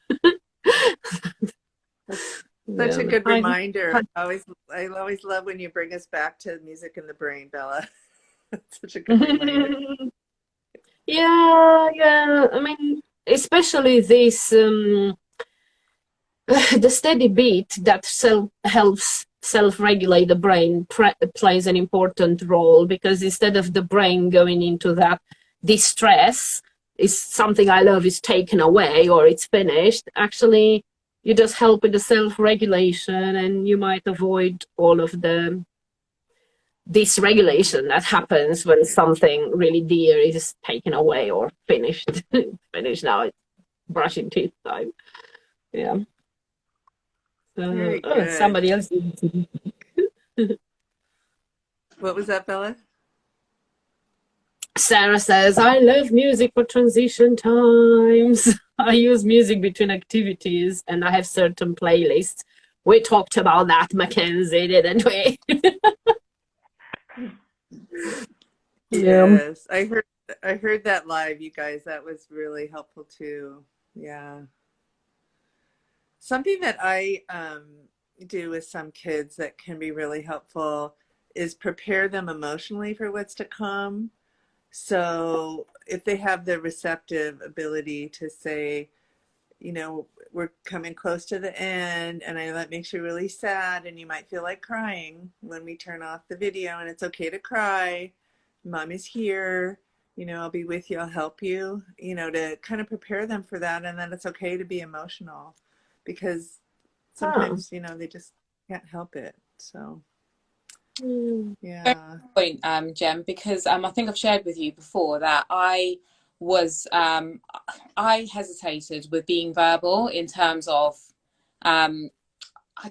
Such a good reminder. I always love when you bring us back to music in the brain, Bella. Such a good reminder. Yeah. I mean, especially this the steady beat that helps self-regulate the brain plays an important role, because instead of the brain going into that distress, is something I love is taken away or it's finished, actually you just help with the self-regulation, and you might avoid all of the dysregulation that happens when something really dear is taken away or finished. Finished now, it's brushing teeth time. Yeah. Somebody else. What was that, Bella? Sarah says, I love music for transition times. I use music between activities and I have certain playlists. We talked about that, Mackenzie, didn't we? Yes, I heard that live, you guys. That was really helpful too. Yeah. Something that I do with some kids that can be really helpful is prepare them emotionally for what's to come. So if they have the receptive ability to say, you know, we're coming close to the end and that makes you really sad and you might feel like crying when we turn off the video, and it's okay to cry. Mom is here. You know, I'll be with you. I'll help you, you know, to kind of prepare them for that. And then it's okay to be emotional, because sometimes, you know, they just can't help it. So, yeah. Point, Jem, because I think I've shared with you before that I hesitated with being verbal in terms of, I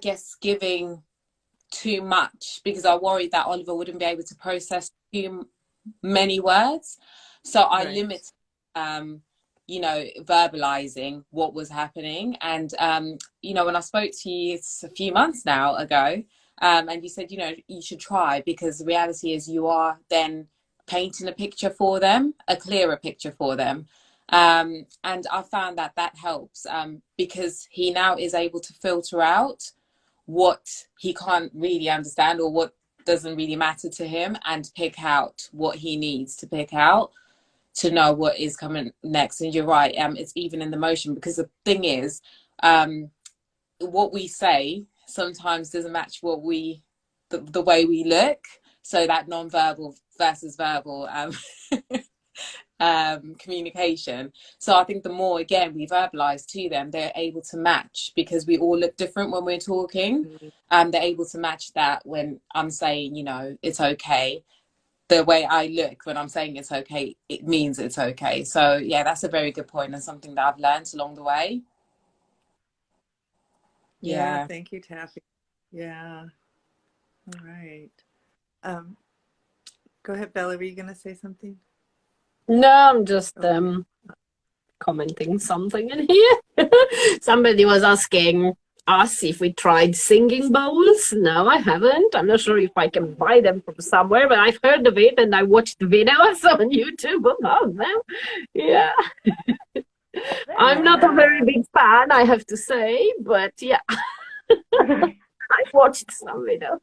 guess, giving too much, because I worried that Oliver wouldn't be able to process too many words. So I limited, you know, verbalizing what was happening. And, you know, when I spoke to you a few months now ago, and you said, you know, you should try, because the reality is you are then painting a picture for them, a clearer picture for them. And I found that helps, because he now is able to filter out what he can't really understand or what doesn't really matter to him, and pick out what he needs to pick out to know what is coming next. And you're right, it's even in the motion, because the thing is, what we say sometimes doesn't match what the way we look. So that non-verbal versus verbal communication. So I think the more, again, we verbalize to them, they're able to match, because we all look different when we're talking. They're able to match that when I'm saying, you know, it's okay. The way I look when I'm saying it's okay, it means it's okay. So yeah, that's a very good point, and something that I've learned along the way. Yeah, thank you, Taffy. Yeah. All right. Go ahead, Bella. Were you going to say something? No, I'm just commenting something in here. Somebody was asking us if we tried singing bowls. No, I haven't. I'm not sure if I can buy them from somewhere, but I've heard of it and I watched videos on YouTube about them. Yeah. I'm not a very big fan, I have to say, but yeah. I've watched some videos.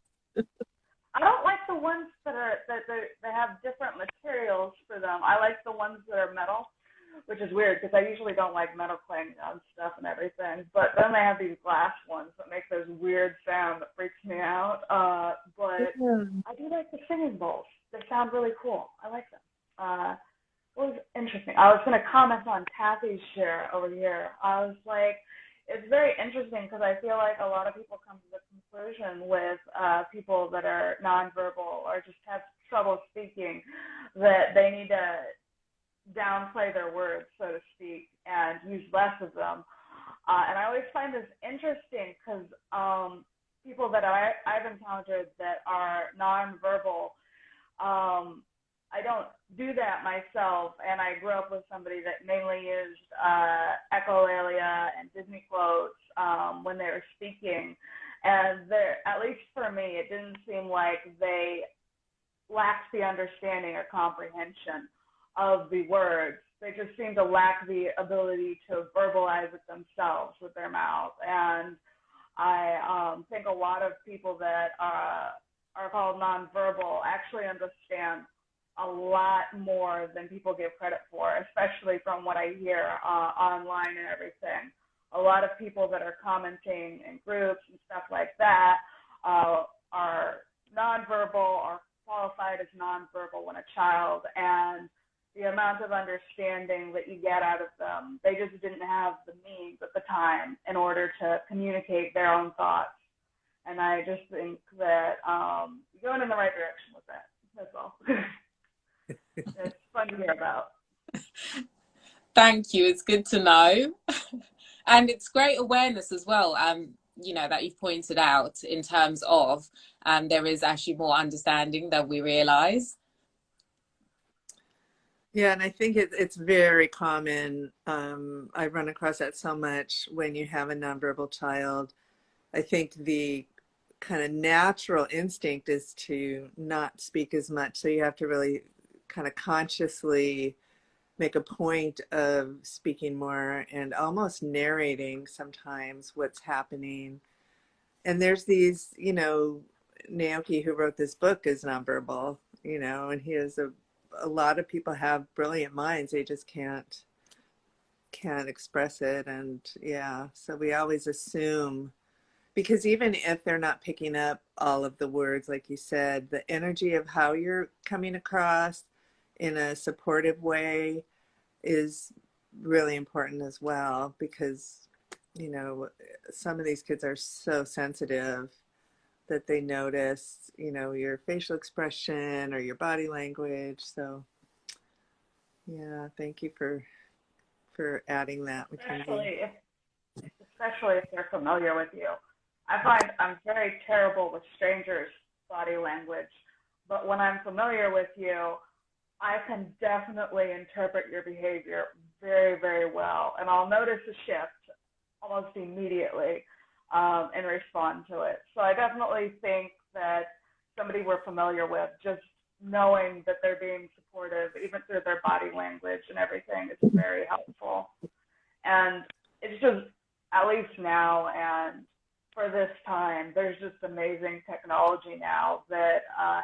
I don't like the ones that they have different materials for them. I like the ones that are metal, which is weird because I usually don't like metal clang on stuff and everything. But then they have these glass ones that make those weird sound that freaks me out. But I do like the singing bowls. They sound really cool. I like them. It was interesting. I was going to comment on Taffy's share over here. I was like, it's very interesting because I feel like a lot of people come to the conclusion with people that are nonverbal or just have trouble speaking that they need to downplay their words, so to speak, and use less of them. And I always find this interesting because people that I've encountered that are nonverbal, I don't do that myself, and I grew up with somebody that mainly used echolalia and Disney quotes when they were speaking, and at least for me, it didn't seem like they lacked the understanding or comprehension of the words. They just seemed to lack the ability to verbalize it themselves with their mouth, and I think a lot of people that are called nonverbal actually understand a lot more than people give credit for, especially from what I hear online and everything. A lot of people that are commenting in groups and stuff like that are nonverbal or qualified as nonverbal when a child, and the amount of understanding that you get out of them, they just didn't have the means at the time in order to communicate their own thoughts. And I just think that you're going in the right direction with that. That's all. It's fun to hear about. Thank you. It's good to know. And it's great awareness as well, you know, that you've pointed out in terms of there is actually more understanding than we realize. Yeah, and I think it's very common. I run across that so much when you have a nonverbal child. I think the kind of natural instinct is to not speak as much. So you have to really kind of consciously make a point of speaking more and almost narrating sometimes what's happening. And there's these, you know, Naoki, who wrote this book, is nonverbal, you know, and he has a lot of people have brilliant minds. They just can't express it. And yeah, so we always assume, because even if they're not picking up all of the words, like you said, the energy of how you're coming across in a supportive way is really important as well, because, you know, some of these kids are so sensitive that they notice, you know, your facial expression or your body language. So yeah, thank you for adding that, Mackenzie. Especially if they're familiar with you. I find I'm very terrible with strangers' body language, but when I'm familiar with you, I can definitely interpret your behavior very, very well, and I'll notice a shift almost immediately and respond to it. So I definitely think that somebody we're familiar with, just knowing that they're being supportive, even through their body language and everything, is very helpful. And it's just, at least now and for this time, there's just amazing technology now that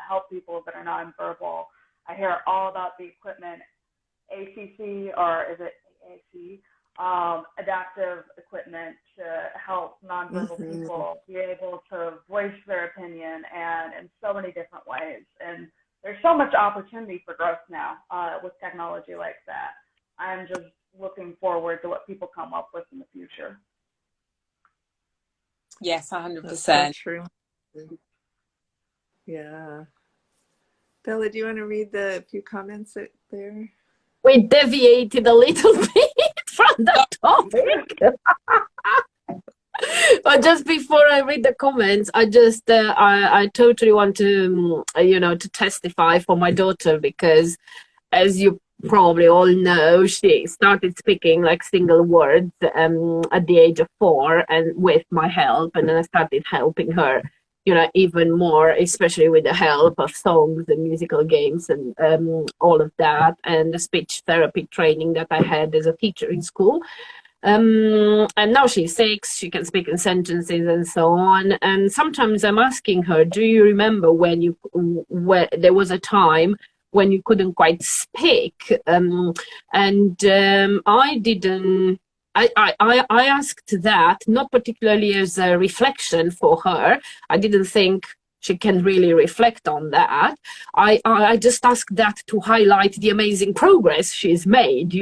help people that are nonverbal. I hear all about the equipment, ACC, or is it AAC, adaptive equipment to help nonverbal people be able to voice their opinion and in so many different ways. And there's so much opportunity for growth now with technology like that. I'm just looking forward to what people come up with in the future. Yes, 100%. That's so true. Yeah. Bella, do you want to read the few comments there? We deviated a little bit from the topic. But just before I read the comments, I totally want to, to testify for my daughter, because as you probably all know, she started speaking like single words at the age of 4, and with my help, and then I started helping her, even more, especially with the help of songs and musical games and all of that, and the speech therapy training that I had as a teacher in school. And now she's 6, she can speak in sentences and so on. And sometimes I'm asking her, do you remember when there was a time when you couldn't quite speak? I asked that, not particularly as a reflection for her. I didn't think she can really reflect on that. I just asked that to highlight the amazing progress she's made,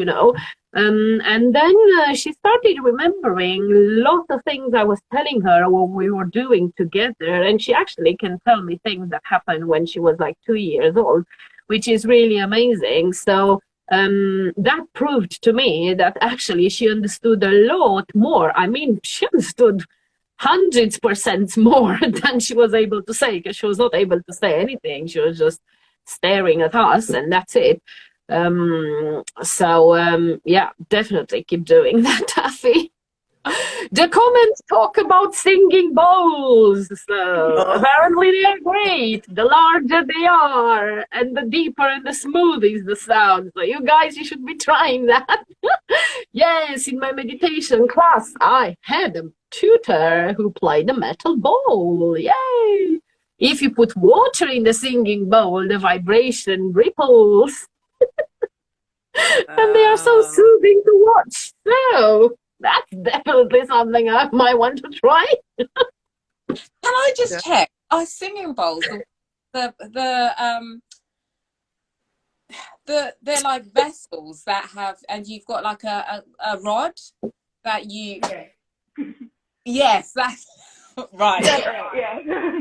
and then she started remembering lots of things I was telling her when we were doing together, and she actually can tell me things that happened when she was like 2 years old, which is really amazing. So that proved to me that actually she understood a lot more. I mean, she understood 100% more than she was able to say, because she was not able to say anything. She was just staring at us, and that's it. Yeah, definitely keep doing that, Taffy. The comments talk about singing bowls, so apparently they are great. The larger they are, and the deeper and the smooth is the sound. So you guys, you should be trying that. Yes, in my meditation class, I had a tutor who played a metal bowl. Yay! If you put water in the singing bowl, the vibration ripples. And they are so soothing to watch. So that's definitely something I might want to try. Can I just check? Are singing bowls they're like vessels that have, and you've got like a rod that you. Yes, that's right. Yeah.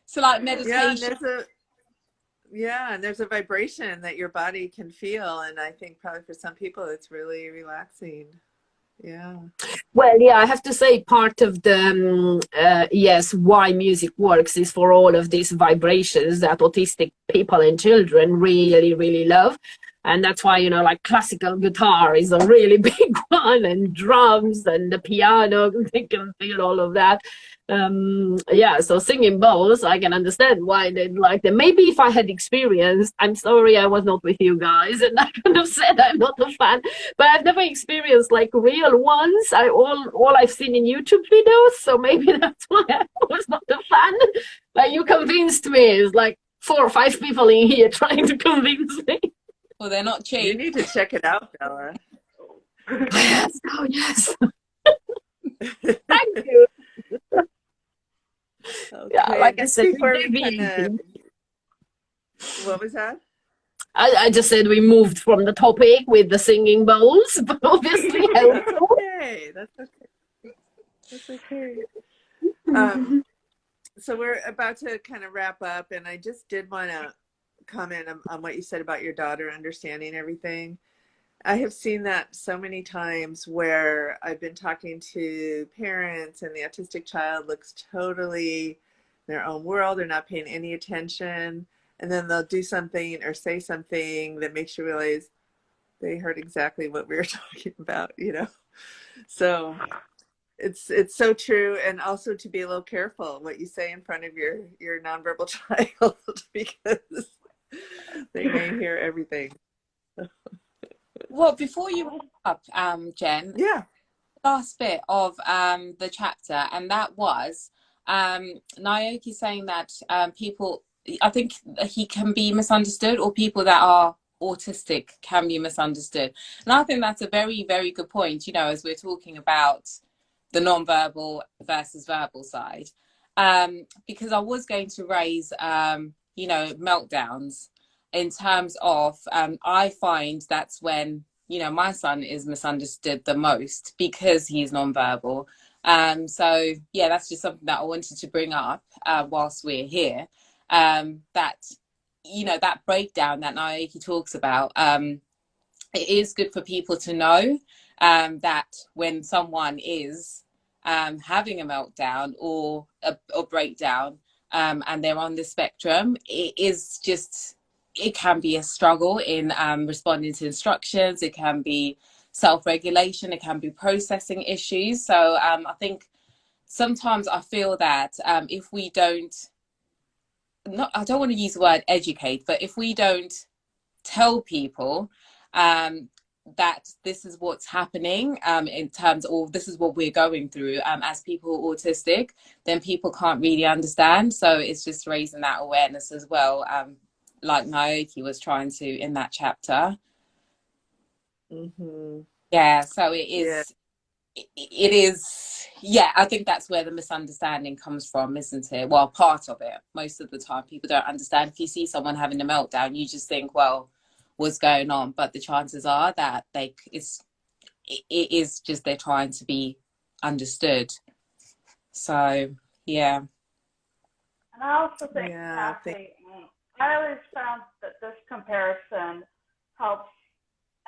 So like meditation. And there's a vibration that your body can feel, and I think probably for some people it's really relaxing. Yeah. Well, yeah, I have to say part of the why music works is for all of these vibrations that autistic people and children really, really love. And that's why, like classical guitar is a really big one, and drums and the piano, they can feel all of that. So singing bowls, I can understand why they like them. Maybe if I had experienced, I'm sorry I was not with you guys, and I could have said I'm not a fan, but I've never experienced like real ones. All I've seen in YouTube videos, so maybe that's why I was not a fan. But you convinced me. It's like 4 or 5 people in here trying to convince me. Well, they're not cheap. You need to check it out, Bella. Yes. Oh, yes. Thank you. Okay. Yeah, like I said, what was that? I just said we moved from the topic with the singing bowls, but obviously helpful. Okay, that's okay. That's okay. So we're about to kind of wrap up, and I just did want to comment on what you said about your daughter understanding everything. I have seen that so many times where I've been talking to parents and the autistic child looks totally in their own world. They're not paying any attention. And then they'll do something or say something that makes you realize they heard exactly what we were talking about, So it's so true. And also to be a little careful what you say in front of your nonverbal child, because they may hear everything. Well, before you wrap up, Jen, last bit of the chapter, and that was Naoki saying that people, I think he can be misunderstood, or people that are autistic can be misunderstood. And I think that's a very, very good point, as we're talking about the non-verbal versus verbal side. Because I was going to raise meltdowns in terms of, I find that's when, my son is misunderstood the most because he's nonverbal. So yeah, that's just something that I wanted to bring up whilst we're here. That, that breakdown that Naoki talks about, it is good for people to know that when someone is having a meltdown or a breakdown, and they're on the spectrum, it can be a struggle in responding to instructions. It can be self-regulation. It can be processing issues. So I think sometimes I feel that if we don't, I don't want to use the word educate, but if we don't tell people that this is what's happening in terms of this is what we're going through as people who are autistic, then people can't really understand. So it's just raising that awareness as well, like Naoki was trying to in that chapter. Mm-hmm. Yeah, so it is. Yeah. It is. Yeah, I think that's where the misunderstanding comes from, isn't it? Well, part of it. Most of the time, people don't understand. If you see someone having a meltdown, you just think, well, what's going on? But the chances are that it is just they're trying to be understood. So yeah. And I also think, Taffy, I always found that this comparison helps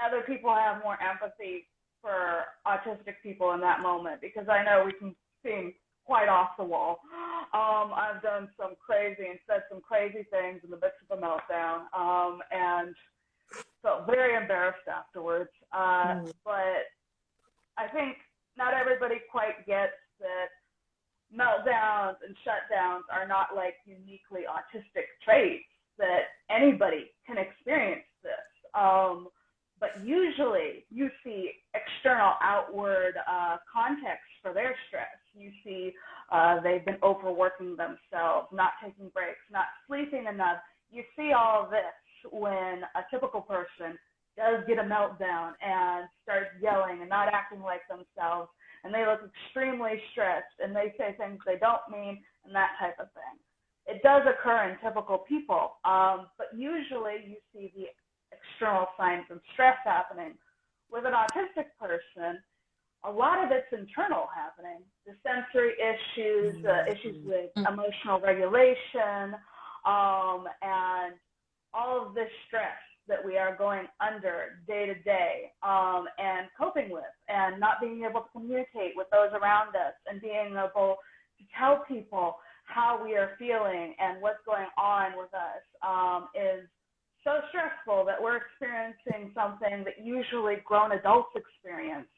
other people have more empathy for autistic people in that moment, because I know we can seem quite off the wall. I've done some crazy and said some crazy things in the midst of a meltdown, and felt very embarrassed afterwards. But I think not everybody quite gets that meltdowns and shutdowns are not like uniquely autistic traits, that anybody can experience this. But usually you see external outward context for their stress. You see they've been overworking themselves, not taking breaks, not sleeping enough. You see all of this when a typical person does get a meltdown and starts yelling and not acting like themselves, and they look extremely stressed and they say things they don't mean and that type of thing. It does occur in typical people, but usually you see the external signs of stress happening. With an autistic person, a lot of it's internal happening. The sensory issues, issues with emotional regulation, and all of this stress that we are going under day to day, and coping with, and not being able to communicate with those around us, and being able to tell people how we are feeling and what's going on with us, is so stressful that we're experiencing something that usually grown adults experience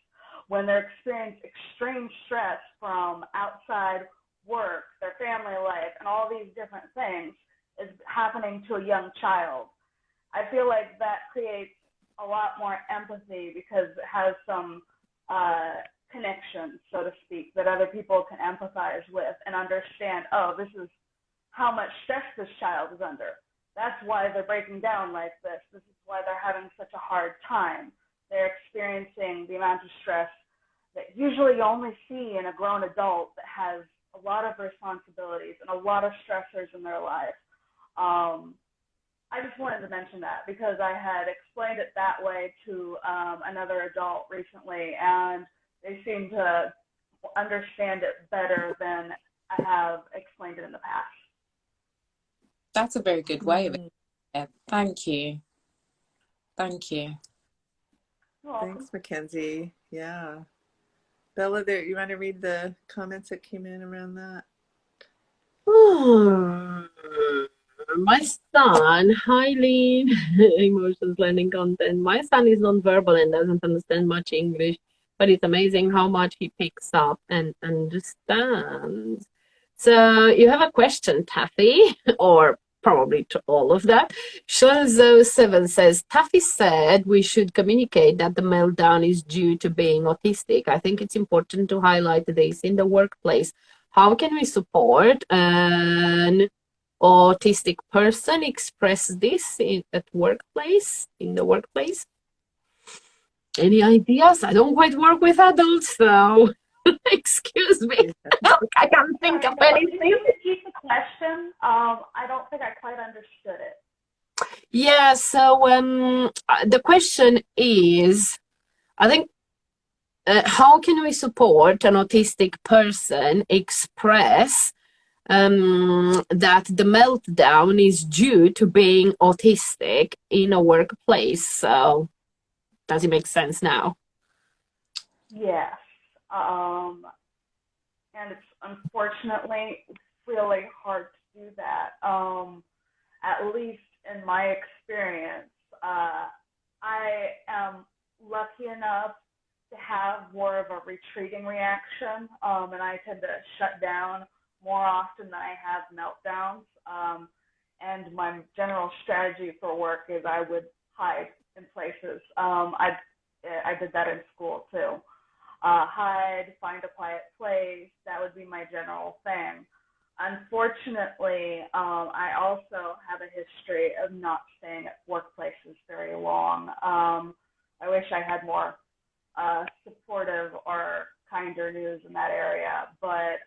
when they're experiencing extreme stress from outside work, their family life, and all these different things is happening to a young child. I feel like that creates a lot more empathy because it has some connection, so to speak, that other people can empathize with and understand, oh, this is how much stress this child is under. That's why they're breaking down like this. This is why they're having such a hard time. They're experiencing the amount of stress that usually you only see in a grown adult that has a lot of responsibilities and a lot of stressors in their life. I just wanted to mention that because I had explained it that way to another adult recently, and they seem to understand it better than I have explained it in the past. That's a very good way of it. Yeah, thank you. Thank you. Thanks, Mackenzie. Yeah. Bella, there, you want to read the comments that came in around that? My son, highly emotions learning content. My son is nonverbal and doesn't understand much English, but it's amazing how much he picks up and understands. So you have a question, Taffy, or probably to all of that. Shonzo7 says, Taffy said we should communicate that the meltdown is due to being autistic. I think it's important to highlight this in the workplace. How can we support an autistic person express this in the workplace? Any ideas? I don't quite work with adults, so excuse me. I can't think of anything. You can keep the question. I don't think I quite understood it. Yeah, so the question is, I think, how can we support an autistic person express that the meltdown is due to being autistic in a workplace? So, does it make sense now? Yes. And it's unfortunately really hard to do that. At least in my experience, I am lucky enough to have more of a retreating reaction, and I tend to shut down more often than I have meltdowns. And my general strategy for work is I would hide in places. I did that in school too. Hide, find a quiet place. That would be my general thing. Unfortunately, I also have a history of not staying at workplaces very long. I wish I had more supportive or kinder news in that area, but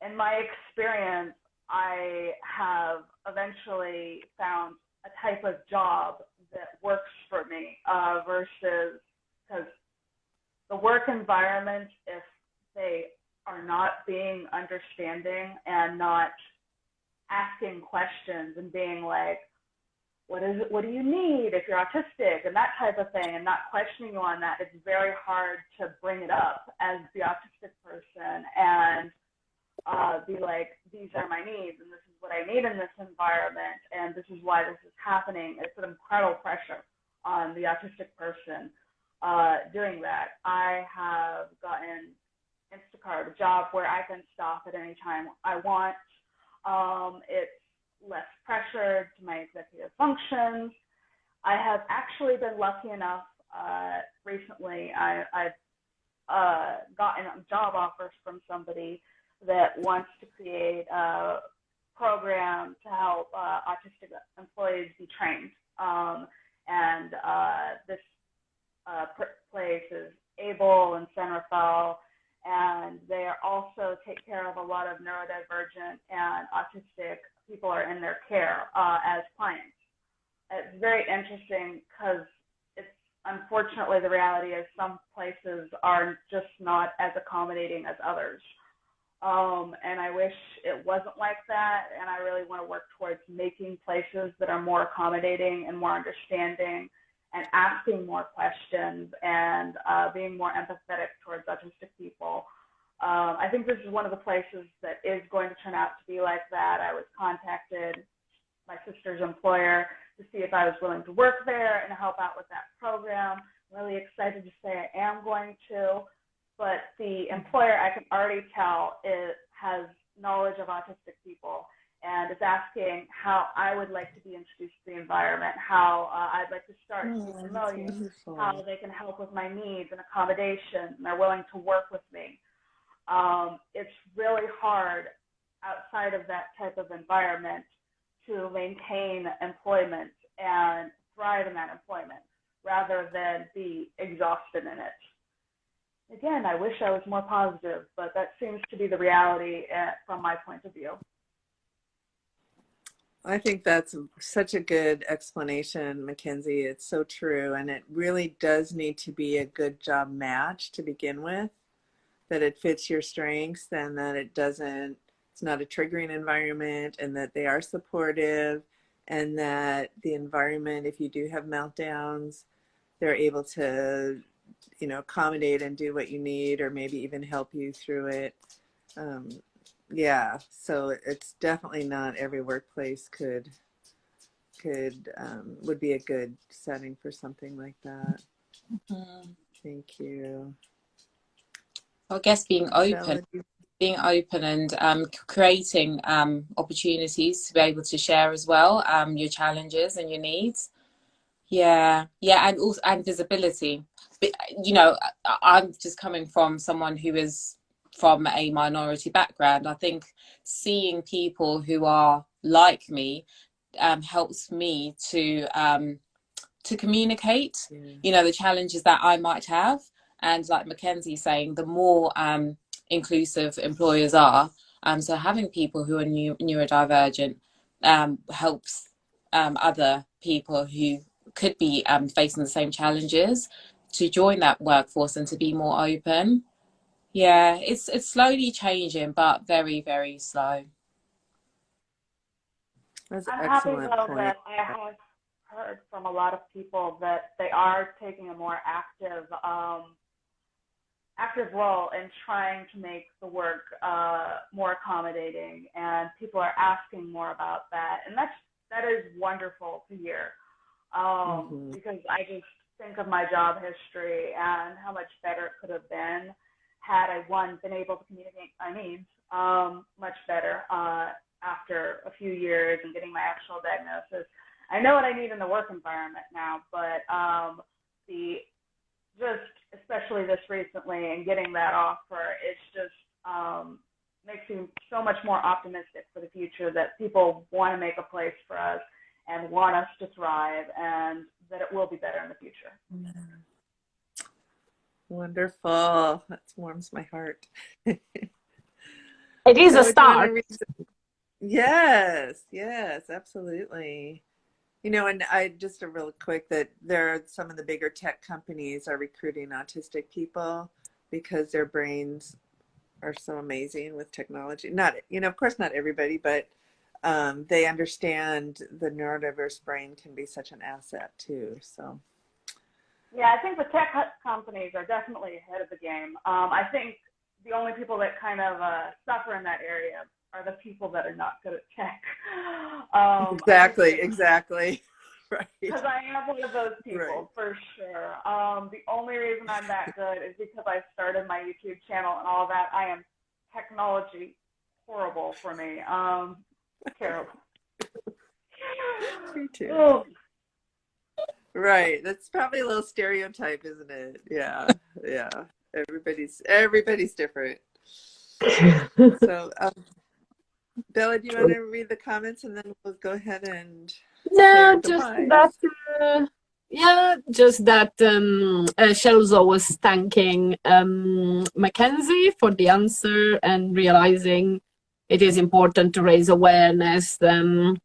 in my experience, I have eventually found a type of job that works for me versus, because the work environment, if they are not being understanding and not asking questions and being like, what is it, what do you need if you're autistic, and that type of thing, and not questioning you on that, it's very hard to bring it up as the autistic person and be like, these are my needs and this is what I need in this environment and this is why this is happening. It's an incredible pressure on the autistic person doing that. I have gotten Instacart, a job where I can stop at any time I want. It's less pressure to my executive functions. I have actually been lucky enough recently, I've gotten job offers from somebody that wants to create a program to help autistic employees be trained. And this place is able in San Rafael, and they also take care of a lot of neurodivergent and autistic people are in their care as clients. It's very interesting because it's unfortunately the reality is some places are just not as accommodating as others. And I wish it wasn't like that, and I really want to work towards making places that are more accommodating and more understanding and asking more questions and being more empathetic towards autistic people. I think this is one of the places that is going to turn out to be like that. I was contacted, my sister's employer, to see if I was willing to work there and help out with that program. I'm really excited to say I am going to, but the employer, I can already tell, has knowledge of autistic people and is asking how I would like to be introduced to the environment, how I'd like to start to be familiar, how they can help with my needs and accommodations, and they're willing to work with me. It's really hard outside of that type of environment to maintain employment and thrive in that employment rather than be exhausted in it. Again, I wish I was more positive, but that seems to be the reality from my point of view. I think that's such a good explanation, Mackenzie. It's so true. And it really does need to be a good job match to begin with, that it fits your strengths and that it's not a triggering environment, and that they are supportive, and that the environment, if you do have meltdowns, they're able to, accommodate and do what you need, or maybe even help you through it. Yeah, so it's definitely not every workplace would be a good setting for something like that. Mm-hmm. Thank you. I guess being open and creating opportunities to be able to share as well your challenges and your needs. Yeah, and also and visibility. But I'm just coming from someone who is from a minority background. I think seeing people who are like me helps me to communicate, the challenges that I might have. And like Mackenzie saying, the more inclusive employers are, So having people who are neurodivergent helps other people who could be facing the same challenges to join that workforce and to be more open. Yeah, it's slowly changing, but very, very slow. That's an I'm happy excellent though point. that I have heard from a lot of people that they are taking a more active role in trying to make the work more accommodating, and people are asking more about that, and that is wonderful to hear. Because I just think of my job history and how much better it could have been had I been able to communicate my needs much better after a few years and getting my actual diagnosis. I know what I need in the work environment now, but especially this recently and getting that offer, it's just makes me so much more optimistic for the future that people want to make a place for us and want us to thrive, and that it will be better in the future. Wonderful. That warms my heart. It is a start. Yes, absolutely. And just a real quick that some of the bigger tech companies are recruiting autistic people because their brains are so amazing with technology. Not, of course, not everybody, but they understand the neurodiverse brain can be such an asset too. So. Yeah, I think the tech companies are definitely ahead of the game. I think the only people that kind of suffer in that area are the people that are not good at tech. Exactly. Right. Because I am one of those people, right. For sure. The only reason I'm that good is because I started my YouTube channel and all that. I am technology horrible for me. Terrible. Me too. Right. That's probably a little stereotype, isn't it? Yeah. Everybody's different. So, Bella, do you want to read the comments and then we'll go ahead and just that Shelzo was thanking Mackenzie for the answer and realizing it is important to raise awareness and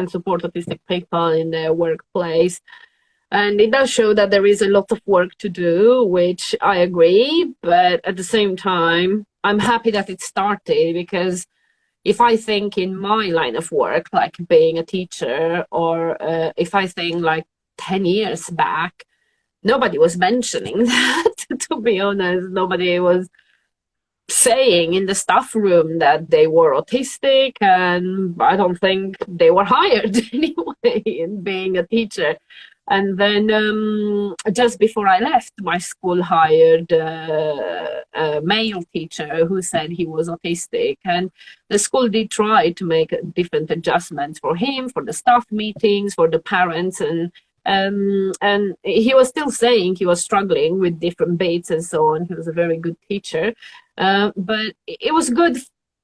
support autistic people in their workplace. And it does show that there is a lot of work to do, which I agree, but at the same time, I'm happy that it started, because if I think in my line of work, like being a teacher, or if I think like 10 years back, nobody was mentioning that, to be honest. Nobody was saying in the staff room that they were autistic, and I don't think they were hired anyway in being a teacher. And then just before I left, my school hired a male teacher who said he was autistic, and the school did try to make different adjustments for him, for the staff meetings, for the parents, and he was still saying he was struggling with different bits and so on. He was a very good teacher, but it was good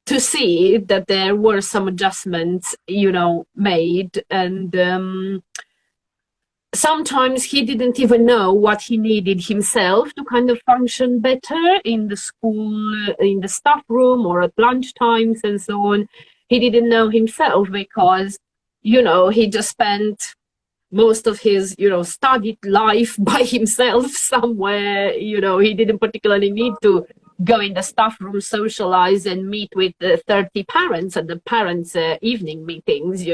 to see that there were some adjustments, made, and sometimes he didn't even know what he needed himself to kind of function better in the school, in the staff room, or at lunch times and so on. He didn't know himself because, he just spent most of his, studied life by himself somewhere. He didn't particularly need to go in the staff room, socialize, and meet with 30 parents at the parents' evening meetings,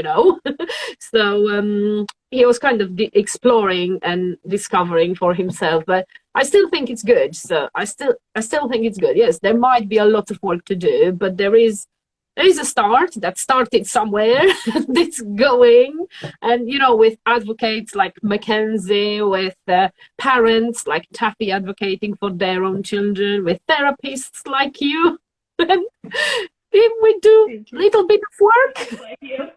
So he was kind of exploring and discovering for himself. But I still think it's good. So I still think it's good. Yes, there might be a lot of work to do, but there is a start that started somewhere. It's going, and with advocates like Mackenzie, with parents like Taffy advocating for their own children, with therapists like you, and if we do a little bit of work, yeah,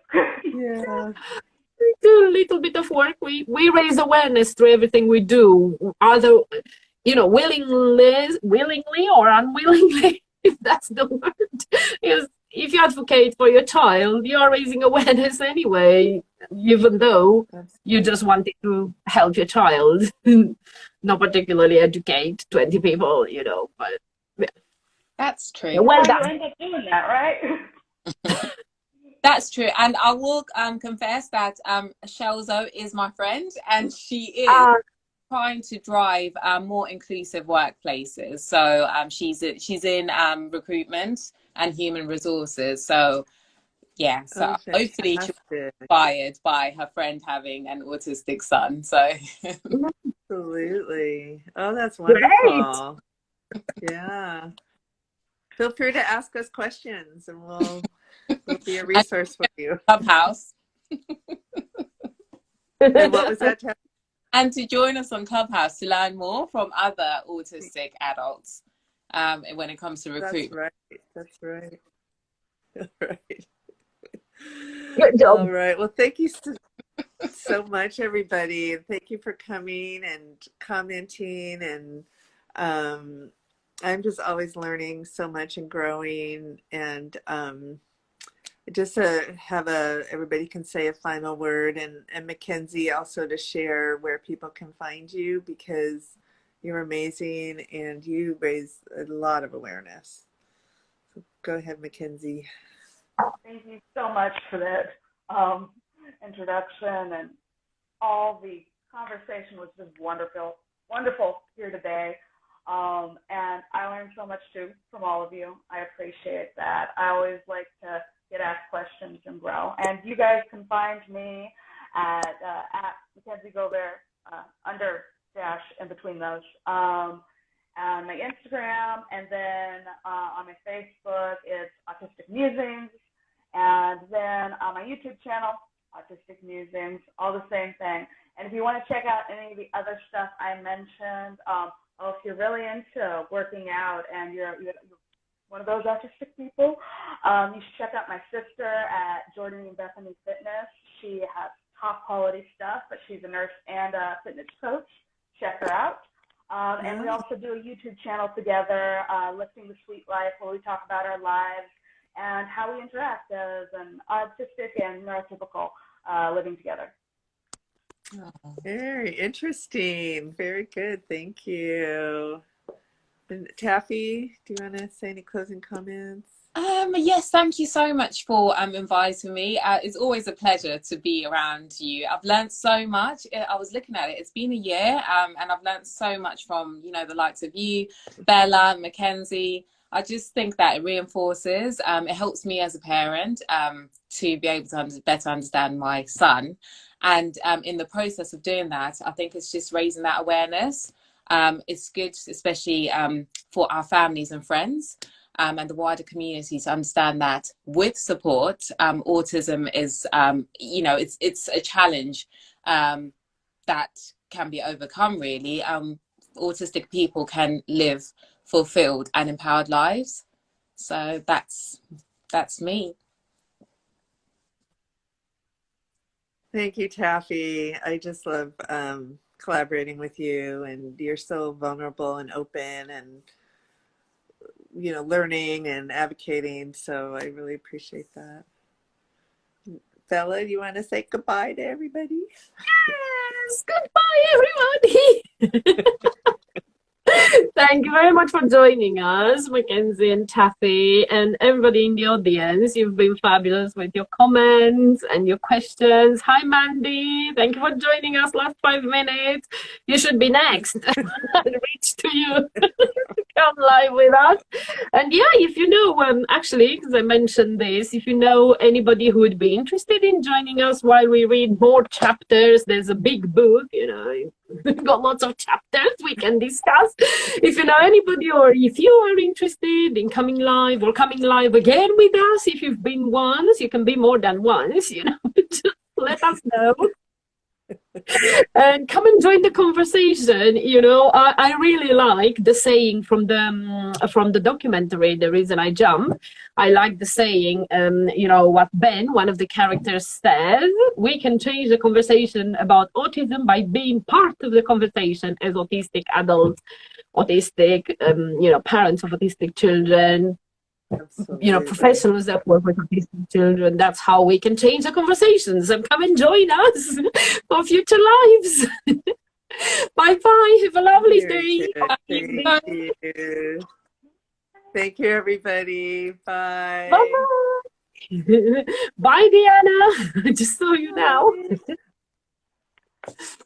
we do a little bit of work. We raise awareness through everything we do, either willingly or unwillingly, if that's the word. If you advocate for your child, you are raising awareness anyway, even though you just wanted to help your child, not particularly educate 20 people, but yeah. That's true. Yeah, well That's how done. you end up doing that, right? That's true. And I will confess that Shelzo is my friend, and she is Uh, trying to drive more inclusive workplaces. So she's in recruitment and human resources. So yeah, so Oh, hopefully she'll be fantastic. inspired by her friend having an autistic son. So Absolutely. Oh, that's great. wonderful. Yeah. Feel free to ask us questions and we'll be a and resource for you. Clubhouse, And what was that? and to join us on Clubhouse to learn more from other autistic adults when it comes to That's recruitment. right. That's right. Right. Good job. All right. Well, thank you so much, everybody. Thank you for coming and commenting. And I'm just always learning so much and growing. And just to have everybody can say a final word, and Mackenzie also to share where people can find you, because you're amazing and you raise a lot of awareness. So go ahead, Mackenzie. Thank you so much for that introduction, and all the conversation was just wonderful here today. And I learned so much too from all of you. I appreciate that. I always like to get asked questions and grow. And you guys can find me at Mackenzie Gobert under dash in between those. On my Instagram, and then on my Facebook, it's Autistic Musings, and then on my YouTube channel, Autistic Musings, all the same thing. And if you want to check out any of the other stuff I mentioned, if you're really into working out and you're one of those autistic people, you should check out my sister at Jordan and Bethany Fitness. She has top quality stuff, but she's a nurse and a fitness coach. Check her out. And we also do a YouTube channel together, Lifting the Sweet Life, where we talk about our lives and how we interact as an autistic and neurotypical living together. Very interesting. Very good. Thank you. And Taffy, do you want to say any closing comments? Yes, thank you so much for inviting me. It's always a pleasure to be around you. I've learned so much. I was looking at it. It's been a year, and I've learned so much from the likes of you, Bella, Mackenzie. I just think that it reinforces. It helps me as a parent to be able to better understand my son, and in the process of doing that, I think it's just raising that awareness. It's good, especially for our families and friends. And the wider community to understand that with support, autism is, it's a challenge that can be overcome, really. Autistic people can live fulfilled and empowered lives. So that's me. Thank you, Taffy. I just love collaborating with you, and you're so vulnerable and open and learning and advocating. So I really appreciate that. Bella, do you want to say goodbye to everybody? Yes, goodbye, everybody. Thank you very much for joining us, Mackenzie and Taffy, and everybody in the audience. You've been fabulous with your comments and your questions. Hi, Mandy. Thank you for joining us last 5 minutes. You should be next and reach to you. Come live with us. And yeah, if you know, actually, because I mentioned this, if you know anybody who would be interested in joining us while we read more chapters, there's a big book, we've got lots of chapters we can discuss. If you know anybody, or if you are interested in coming live or coming live again with us, if you've been once, you can be more than once, just let us know. And come and join the conversation. I really like the saying from the documentary, The Reason I Jump. I like the saying, what Ben, one of the characters, says: we can change the conversation about autism by being part of the conversation as autistic adults, autistic, parents of autistic children. Absolutely. Professionals that work with autistic children. That's how we can change the conversations. And come and join us for future lives. Bye bye. Have a lovely day. Thank you. Thank you, everybody. Bye. Bye-bye. Bye, Diana. I just saw you now. Bye.